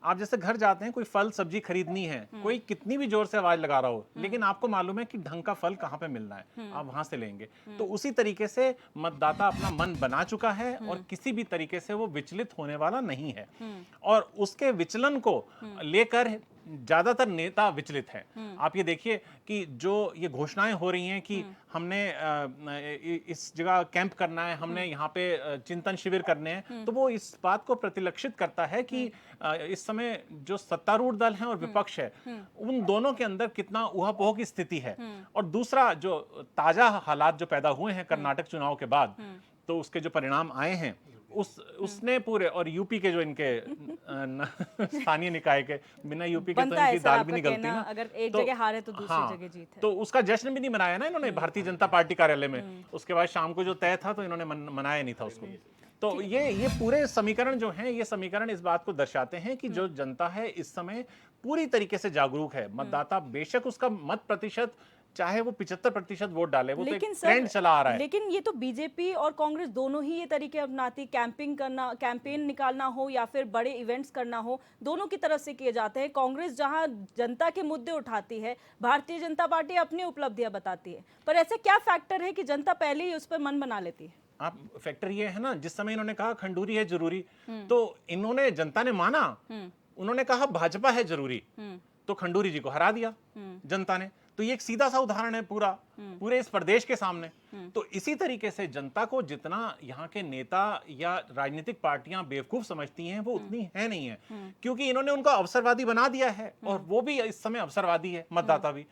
आप जैसे घर जाते हैं, कोई फल सब्जी खरीदनी है, कोई कितनी भी जोर से आवाज लगा रहा हो, लेकिन आपको मालूम है कि ढंग का फल कहाँ पे मिलना है, आप वहां से लेंगे। तो उसी तरीके से मतदाता अपना मन बना चुका है और किसी भी तरीके से वो विचलित होने वाला नहीं है, और उसके विचलन को लेकर ज्यादातर नेता विचलित है। आप ये देखिए कि जो ये घोषणाएं हो रही हैं कि हमने इस जगह कैंप करना है, हमने यहाँ पे चिंतन शिविर करने हैं, तो वो इस बात को प्रतिलक्षित करता है कि इस समय जो सत्तारूढ़ दल है और विपक्ष है, उन दोनों के अंदर कितना ऊहापोह की स्थिति है। और दूसरा, जो ताजा हालात जो पैदा हुए हैं कर्नाटक चुनाव के बाद, तो उसके जो परिणाम आए हैं, उसने पूरे, और यूपी के जो इनके स्थानीय निकाय के, बिना यूपी के तो इनकी दाल भी नहीं गलती ना, अगर एक जगह हारे तो दूसरी जगह जीत है। तो उसका जश्न भी नहीं मनाया ना इन्होंने भारतीय जनता पार्टी कार्यालय में। उसके बाद शाम को जो तय था तो इन्होंने मनाया नहीं था उसको। तो ये पूरे समीकरण जो हैं, ये समीकरण इस बात को दर्शाते हैं कि जो जनता है इस समय पूरी तरीके से जागरूक है। मतदाता बेशक उसका मत प्रतिशत चाहे वो 75% वोट डाले, वो तो एक ट्रेंड चला आ रहा है। लेकिन ये तो बीजेपी और कांग्रेस दोनों ही ये तरीके अपनाती, कैंपेन निकालना हो या फिर बड़े इवेंट्स करना हो, दोनों की तरफ से किए जाते हैं। कांग्रेस जहां जनता के मुद्दे उठाती है, भारतीय जनता पार्टी अपनी उपलब्धियां बताती है, पर ऐसे क्या फैक्टर है कि जनता पहले ही उस पर मन बना लेती है? आप फैक्टर ये है ना, जिस समय इन्होंने कहा खंडूरी है जरूरी, तो इन्होंने, जनता ने माना, उन्होंने कहा भाजपा है जरूरी, तो खंडूरी जी को हरा दिया जनता ने। तो ये एक सीधा सा उदाहरण है पूरे इस प्रदेश के सामने। तो इसी तरीके से जनता को जितना यहाँ के नेता या राजनीतिक पार्टियां बेवकूफ समझती हैं, वो उतनी है नहीं है, क्योंकि इन्होंने उनको अवसरवादी बना दिया है, और वो भी इस समय अवसरवादी है, मतदाता भी।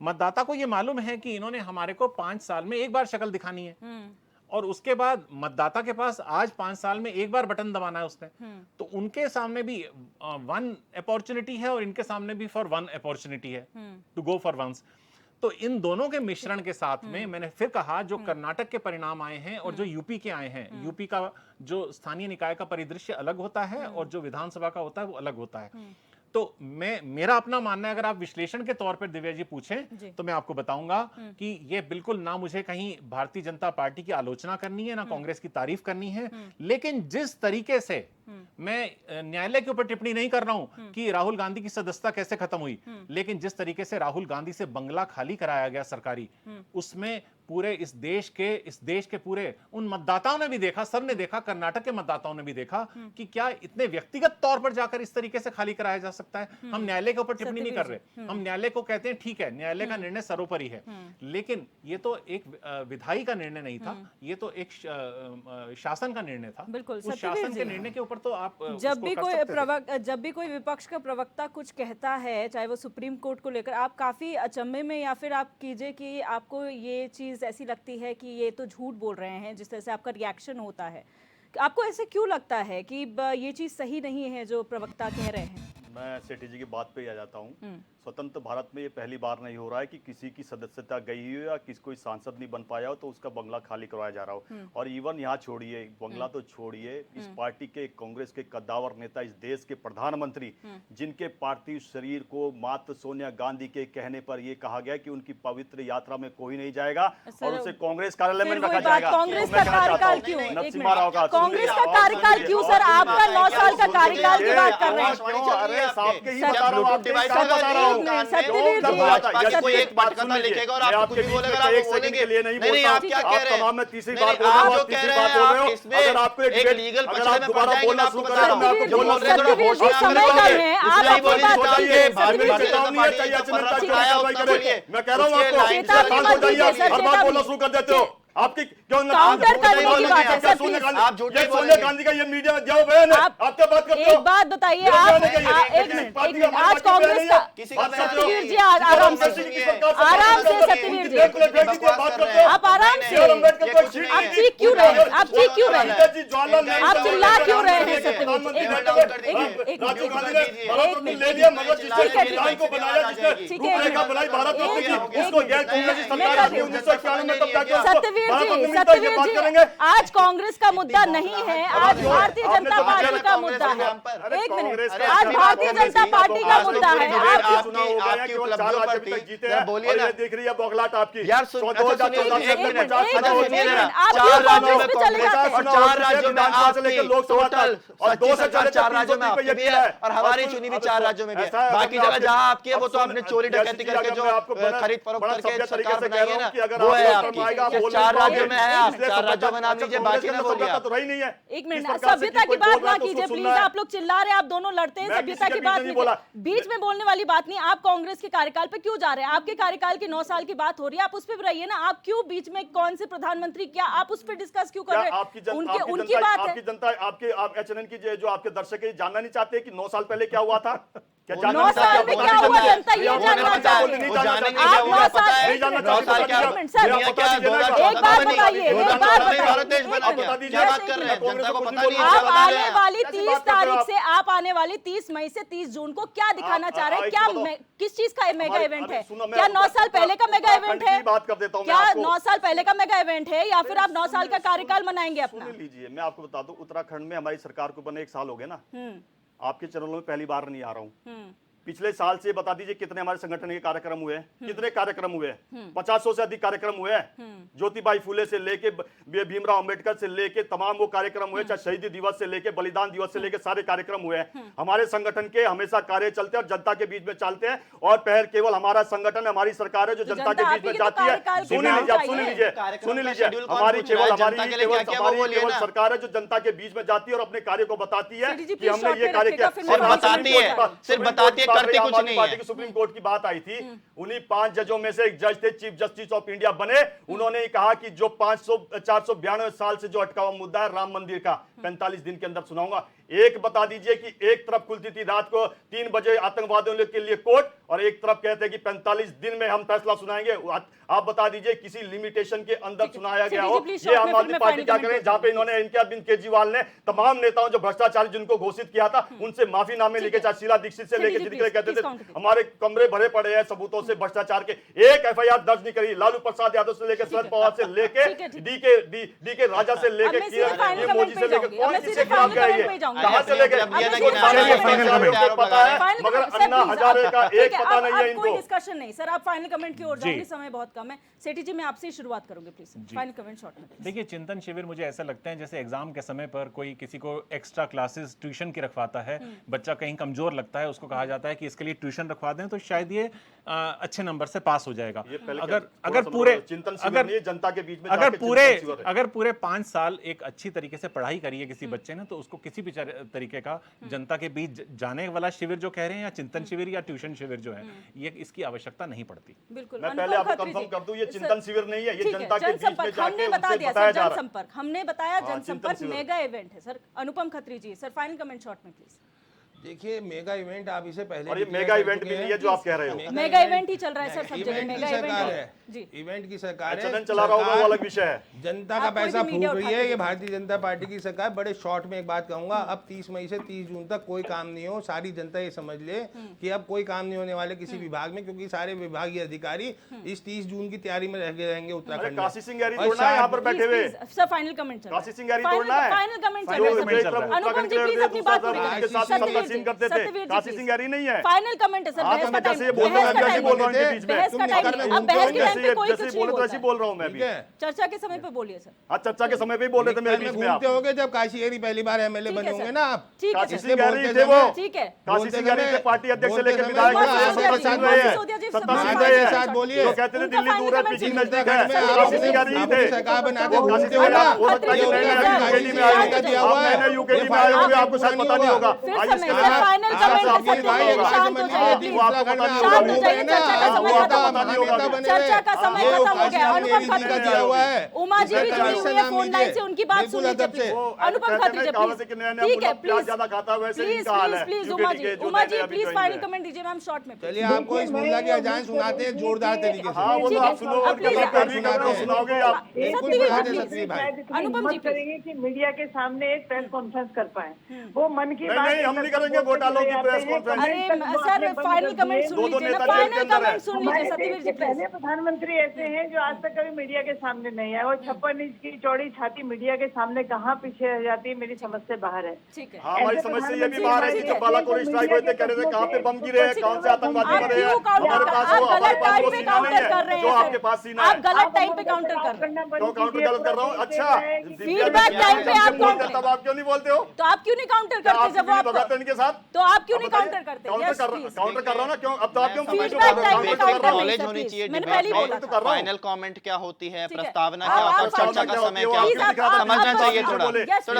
मतदाता को ये मालूम है कि इन्होंने हमारे को 5 साल में एक बार शक्ल दिखानी है, और उसके बाद मतदाता के पास आज 5 साल में एक बार बटन दबाना है उसने। तो उनके सामने भी 1 अपॉर्चुनिटी है, और इनके सामने भी फॉर 1 अपॉर्चुनिटी है टू गो फॉर वंस। तो इन दोनों के मिश्रण के साथ में मैंने फिर कहा, जो कर्नाटक के परिणाम आए हैं और जो यूपी के आए हैं, यूपी का जो स्थानीय निकाय का परिदृश्य अलग होता है और जो विधानसभा का होता है वो अलग होता है। तो मेरा अपना मानना है, अगर आप विश्लेषण के तौर पर दिव्या जी पूछें तो मैं आपको बताऊंगा कि ये बिल्कुल ना मुझे कहीं भारतीय जनता पार्टी की आलोचना करनी है, ना कांग्रेस की तारीफ करनी है, लेकिन जिस तरीके से मैं न्यायालय के ऊपर टिप्पणी नहीं कर रहा हूं कि राहुल गांधी की सदस्यता कैसे खत्म हुई, लेकिन जिस तरीके से राहुल गांधी से बंगला खाली कराया गया सरकारी, उसमें पूरे इस देश के पूरे उन मतदाताओं ने भी देखा, सबने देखा, कर्नाटक के मतदाताओं ने भी देखा कि क्या इतने व्यक्तिगत तौर पर जाकर इस तरीके से खाली कराया जा सकता है। हम न्यायालय के ऊपर टिप्पणी नहीं कर रहे, हम न्यायालय को कहते हैं ठीक है, न्यायालय का निर्णय सर्वोपरि है, लेकिन ये तो एक विधायी का निर्णय नहीं था, ये तो एक शासन का निर्णय था। बिल्कुल, उस शासन के निर्णय के ऊपर तो आप जब भी कोई विपक्ष का प्रवक्ता कुछ कहता है, चाहे वो सुप्रीम कोर्ट को लेकर, आप काफी अचंभे में, या फिर आप कीजिए कि आपको ये चीज ऐसी लगती है कि ये तो झूठ बोल रहे हैं, जिस तरह से आपका रिएक्शन होता है, आपको ऐसे क्यों लगता है कि ये चीज सही नहीं है जो प्रवक्ता कह रहे हैं? मैं सेठी जी की बात पे आ जाता हूँ। स्वतंत्र भारत में ये पहली बार नहीं हो रहा है कि किसी की सदस्यता गई हो या किसी कोई सांसद नहीं बन पाया हो तो उसका बंगला खाली करवाया जा रहा हो। और इवन यहाँ छोड़िए, बंगला तो छोड़िए, इस पार्टी के, कांग्रेस के कद्दावर नेता, इस देश के प्रधानमंत्री, जिनके पार्थिव शरीर को मात्र सोनिया गांधी के कहने पर यह कहा गया कि उनकी पवित्र यात्रा में कोई नहीं जाएगा और उसे कांग्रेस कार्यालय में रखा जाएगा। कांग्रेस का कार्यकाल क्यों? नरसिम्हा राव का कांग्रेस का कार्यकाल क्यों सर? आपका 9 साल का कार्यकाल की बात कर रहे हैं। सत्यवीर जी, कोई एक पटकथा लिखेगा और आप कुछ भी बोलेगा, आप बोलेंगे नहीं, आप क्या कह रहे हैं? तीसरी नहीं, बात आप जो कह रहे हैं, आप इसमें एक लीगल पचड़े में पड़ जाएंगे। मैं आपको बता रहा हूँ, जो बोल रहे हैं थोड़ा होश में समय कम है, आप अपनी बात कीजिए। मैं कह रहा हूँ आपको हर बार बोलना शुरू कर देते हो। आपकी क्यों काउंटर करने की बात है सर, आप झूठे सोनिया गांधी का ये मीडिया जो बहन है, आप क्या बात करते हो? एक बात बताइए आप, एक मिनट, आज कांग्रेस का, सत्यवीर जी आराम से सत्यवीर जी, आप आराम से, आप चीख क्यों रहे हैं? आप चिल्ला क्यों रहे हैं सत्यवीर सत्यवीर जी, आज कांग्रेस का मुद्दा नहीं है, आज भारतीय जनता पार्टी का मुद्दा है। एक मिनट, आज भारतीय जनता पार्टी का मुद्दा है। आपकी उपलब्धियों पर बोलिए ना, देख रही है बौखलाहट आपकी यार। 4 राज्यों में आपकी टोटल और 2 से 4 राज्यों में आपकी भी है, और हमारी चुनी भी 4 राज्यों में भी है। बाकी जगह जहाँ आपकी है वो तो आपने चोरी डकैती करके जो खरीद फरोख्त करके सरकार बनाई है ना, वो है आपकी। 4 राज्यों में है, आप 4 राज्यों में नाम लीजिए, बाकी ना बोलिए। एक मिनट, सभ्यता की बात ना कीजिए प्लीज। आप लोग चिल्ला रहे हैं, आप दोनों लड़ते हैं, सभ्यता की बात नहीं, बीच में बोलने वाली बात नहीं। आप कांग्रेस के कार्यकाल पे क्यों जा रहे हैं? आपके कार्यकाल की 9 साल की बात हो रही है, आप उस पर रहिए ना। आप क्यों बीच में कौन से प्रधानमंत्री, क्या आप उस पर डिस्कस क्यों कर रहे हैं? उनकी बात है। आपकी जनता, आपके HNN की जो आपके दर्शक जानना नहीं चाहते कि 9 साल पहले क्या हुआ था? क्या 9 साल में क्या हुआ, जनता ये जानना चाहती है। नहीं जानना चाहती आप 9 साल नहीं जानना चाहती सर, एक बात बताइए, एक बात बताइए। क्या बात कर रहे हैं, जनता को पता नहीं है, आप क्या बता रहे आने हैं। वाली 30 तारीख से, आप आने वाली 30 मई से 30 जून को क्या दिखाना चाह रहे हैं? क्या किस चीज का मेगा इवेंट है? क्या 9 साल पहले का मेगा इवेंट है? बात कर देता हूँ क्या 9 साल पहले का मेगा इवेंट है, या फिर आप 9 साल का कार्यकाल मनाएंगे अपना? सुन लीजिए, मैं आपको बता दूं, उत्तराखंड में हमारी सरकार को बने 1 साल हो गए ना, आपके चैनलों में पहली बार नहीं आ रहा हूँ। पिछले साल से बता दीजिए कितने हमारे संगठन के कार्यक्रम हुए हैं, कितने कार्यक्रम हुए हैं? 50 से अधिक कार्यक्रम हुए हैं। ज्योतिबाई फुले से लेके भीमराव अंबेडकर से लेके तमाम वो कार्यक्रम हुए, चाहे शहीदी दिवस से लेके बलिदान दिवस से लेके सारे कार्यक्रम हुए हैं। हमारे संगठन के हमेशा कार्य चलते हैं और जनता के बीच में चलते हैं, और पहल केवल हमारा संगठन, हमारी सरकार है जो जनता के बीच में जाती है। सुन लीजिए, हमारी केवल सरकार है जो जनता के बीच में जाती है और अपने कार्य को बताती है कि हमने ये कार्य किया। सिर्फ बताती है, करती कुछ नहीं है। सुप्रीम कोर्ट की बात आई थी, उन्हीं 5 जजों में से एक जज थे, चीफ जस्टिस ऑफ इंडिया बने। उन्होंने कहा कि जो 492 साल से जो अटका हुआ मुद्दा है राम मंदिर का, 45 दिन के अंदर सुनाऊंगा। एक बता दीजिए कि एक तरफ खुलती थी रात को 3 बजे आतंकवादियों के लिए कोर्ट, और एक तरफ कहते हैं कि 45 दिन में हम फैसला सुनाएंगे। आप बता दीजिए किसी लिमिटेशन के अंदर सुनाया गया हो। ये आम आदमी पार्टी क्या करें, जहां पे इन्होंने इनके अरविंद केजरीवाल ने तमाम नेताओं जो भ्रष्टाचारी जिनको घोषित किया था उनसे माफीनामे लेके, चाहे शीला दीक्षित से लेके, जिनके कहते थे हमारे कमरे भरे पड़े हैं सबूतों से भ्रष्टाचार के, एक एफआईआर दर्ज नहीं करी। लालू प्रसाद यादव से लेकर शरद पवार से लेके डीके राजा से लेके मोदी से लेकर कौन किसे खिलाफ गया, ये कहां चले गए? पता है, मगर अन्ना हजारे का एक पता नहीं है इनको। कोई डिस्कशन नहीं सर, आप फाइनल कमेंट की ओर जाएंगे, समय बहुत कम है। सेठी जी, मैं आपसे ही शुरुआत करूंगी, प्लीज फाइनल कमेंट शॉर्ट में। देखिए, चिंतन शिविर मुझे ऐसा लगता है जैसे एग्जाम के समय पर कोई किसी को एक्स्ट्रा क्लासेस ट्यूशन की रखवाता है, बच्चा कहीं कमजोर लगता है, उसको कहा जाता है कि इसके लिए ट्यूशन रखवा दें तो शायद ये अच्छे नंबर से पास हो जाएगा। अगर पूरे 5 साल एक अच्छी तरीके से पढ़ाई करी है किसी बच्चे ने, तो उसको किसी भी तरीके का जनता के बीच जाने वाला शिविर जो कह रहे हैं, या चिंतन शिविर या ट्यूशन शिविर जो है, ये इसकी आवश्यकता नहीं पड़ती। बिल्कुल, मैं पहले आपको कंफर्म कर दूं, ये चिंतन शिविर नहीं है, ये जनता के बीच में जाके हमने बता दिया बताया सर, जा रहा है। जनसंपर्क हमने बताया, जनसंपर्क मेगा इवेंट है सर। अनुपम खत्री जी, सर फाइनल कमेंट शॉर्ट में प्लीज। देखिए, मेगा इवेंट आप इसे पहले, और ये मेगा इवेंट भी नहीं है जो आप कह रहे हो। मेगा इवेंट ही चल रहा है सर, सब जगह मेगा इवेंट है जी। इवेंट की सरकार है, चलन चला रहा होगा वो अलग विषय है। जनता का पैसा फूट रही है, ये भारतीय जनता पार्टी की सरकार। बड़े शॉर्ट में एक बात कहूंगा, अब 30 मई से 30 जून तक कोई काम नहीं हो, सारी जनता ये समझ ले कि अब कोई काम नहीं होने वाले किसी विभाग में, क्योंकि सारे विभागीय अधिकारी इस 30 जून की तैयारी में लगे रहेंगे उत्तराखंड में। काशी सिंह गहरी तोड़ना है यहाँ पर बैठे हुए sir, final comment Kashi Singh गहरी तोड़ना है, फाइनल कमेंट चल रहा है। अनुपम जी प्लीज अपनी बात पूरी करें। काशी सिंह गहरी नहीं है, फाइनल कमेंट है सर, बहस का टाइम, बोल रहा हूँ बीच में, बहस का टाइम, अब बहस के टाइम पे कोई कुछ नहीं बोलता ऐसे बोल रहा हूँ मैं भी। चर्चा के समय पे बोलिए सर। हाँ, चर्चा के समय पे ही बोल रहे थे मेरे बीच में आप। घूमते होगे जब काशी गहरी पहली बार एमएलए बने होंगे ना आप। ठीक है काशी सर, सिंह गहरी थे वो, ठीक है। काशी सिंह गहरी थे पार्टी अध्यक्ष से लेकर विधायक सत्ता सिंह रहे हैं, साथ बोलिए, जो कहते थे दिल्ली दूर है पीछिंग नजदीक है, आप काशी सिंह गहरी ही थे। सरकार बनाते वो काशी सिंह गहरी, वो लगता है कि नए में आए होंगे, यूकेडी में आए होंगे, आपको शायद पता नहीं होगा। फिर समय सर, फाइनल कमेंट है, शांत हो जाइए प्लीज, शांत हो जाइए, चर्चा का समय खत्म हो गया। अनुपम खत्री जी, उमा जी भी जुड़ी हुई है फोन लाइन से, उनकी बात सुन लीजिए प्लीज। अनुपम खत्री जी प्लीज, ठीक है please please Uma ji please final comment दीजिए मैम, शॉर्ट में। चलिए, आपको इस मुल्ला की अजान सुनाते हैं जोरदार तरीके से। हाँ, वो तो आप सुनो, सुनाओगे आप। अनुपम जी करेंगे कि मीडिया के सामने एक प्रेस कॉन्फ्रेंस कर पाए, वो मन की बात। नहीं, हम नहीं करेंगे घोटालों की प्रेस कॉन्फ्रेंस। अरे सर, फाइनल कमेंट सुन लीजिए ना, फाइनल कमेंट सुन लीजिए सत्यवीर जी प्लीज। पहले प्रधानमंत्री ऐसे हैं जो आज तक कभी मीडिया के सामने नहीं आए, और 56 इंच की चौड़ी छाती मीडिया के सामने कहाँ पीछे रह जाती है, मेरी समझ से बाहर है। ठीक है, हाँ, हमारी समझ से ये भी बाहर है कि जब बालाकोट स्ट्राइक हुए थे, कह रहे थे कहाँ पे बम गिरे हैं, कौन से आतंकवादी मरे हैं, हमारे पास वो सीना नहीं है जो आपके पास सीना है। आप गलत टाइम पे काउंटर कर रहे हैं। तो काउंटर गलत कर रहा हूँ। अच्छा, फीडबैक टाइम पे आप बोलते तब आप क्यों नहीं बोलते हो? तो आप क्यों नहीं काउंटर करते जब वो भगाते इनके साथ? तो आप क्यों नहीं काउंटर करते? काउंटर कर रहा हूँ ना, क्यों? अब तो आप क्यों फीडबैक टाइम पे काउंटर नॉलेज होनी चाहिए। मैंने पहले ही बोला था। फाइनल कमेंट क्या होती है, ठीक है। प्रस्तावना आप- क्या होता है, आप चर्चा का समय क्या होता है, समझना चाहिए थोड़ा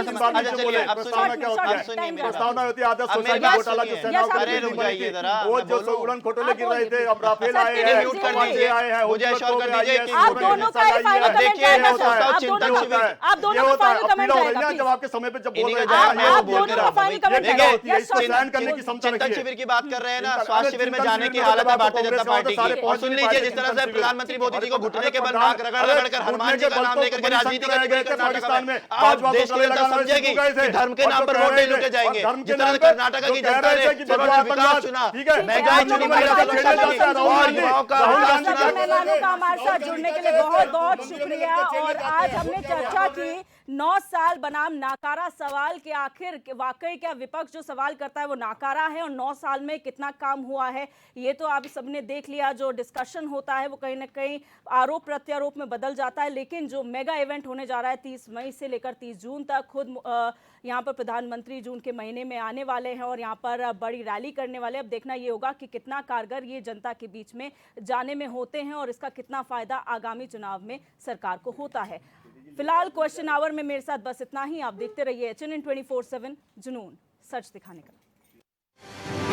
प्रस्तावना चलिए अब प्रस्तावना क्या होती है? सुनिए मेरी प्रस्तावना होती है आदर्श अब मेरी सोसाइटी बात घोटाला जो सुनिए। सेना को अरे रुक जाइए जरा, वो मैं जो बोलूं। उड़न खटोले गिर रहे थे, अब राफेल आए सर, हैं, म्यूट कर दीजिए, आए हैं, मुझे एश्योर कर दीजिए कि आप दोनों का ही फाइनल कमेंट देखिए, आएगा होता सर, है, आप चिंतन दोनों शिविर। आप दोनों का फाइनल कमेंट आएगा जब आपके समय पे जब बोल रहे आप दोनों का फाइनल कमेंट आएगा। इसको सहन करने की क्षमता चिंतन रखिए। शिविर की बात कर रहे हैं ना, चिंतन- स्वास्थ्य अरे शिविर में चिंतन जाने की शिविर में हालत जब है आपको भारतीय जनता कांग्रेस का पार्टी सारे की। और पहुंच सुन नहीं लीजिए पाए जिस तरह चिंतन से शिविर। प्रधानमंत्री मोदी जी को घुटने के बल अरे नाक रगड़ रगड़ कर हनुमान जी का नाम लेकर के राजनीति करने की कर्नाटक में। अब देश की जनता समझेगी कि धर्म के नाम पर वोट नहीं लूटे जाएंगे। जिस तरह से कर्नाटक की जनता ने केवल विकास चुना, महंगाई चुनी, महिला सुरक्षा चुनी और युवाओं का विकास चुना। मेहमानों का हमारे साथ जुड़ने के लिए बहुत बहुत शुक्रिया। और आज हमने चर्चा की 9 साल बनाम नाकारा सवाल के आखिर वाकई क्या विपक्ष जो सवाल करता है वो नाकारा है और 9 साल में कितना काम हुआ है ये तो आप सबने देख लिया। जो डिस्कशन होता है वो कहीं ना कहीं आरोप प्रत्यारोप में बदल जाता है। लेकिन जो मेगा इवेंट होने जा रहा है 30 मई से लेकर 30 जून तक, खुद यहाँ पर प्रधानमंत्री जून के महीने में आने वाले हैं और यहाँ पर बड़ी रैली करने वाले हैं। अब देखना ये होगा कि कितना कारगर ये जनता के बीच में जाने में होते हैं और इसका कितना फायदा आगामी चुनाव में सरकार को होता है। फिलहाल क्वेश्चन आवर में मेरे साथ बस इतना ही। आप देखते रहिए HNN 24/7 जुनून सच दिखाने का।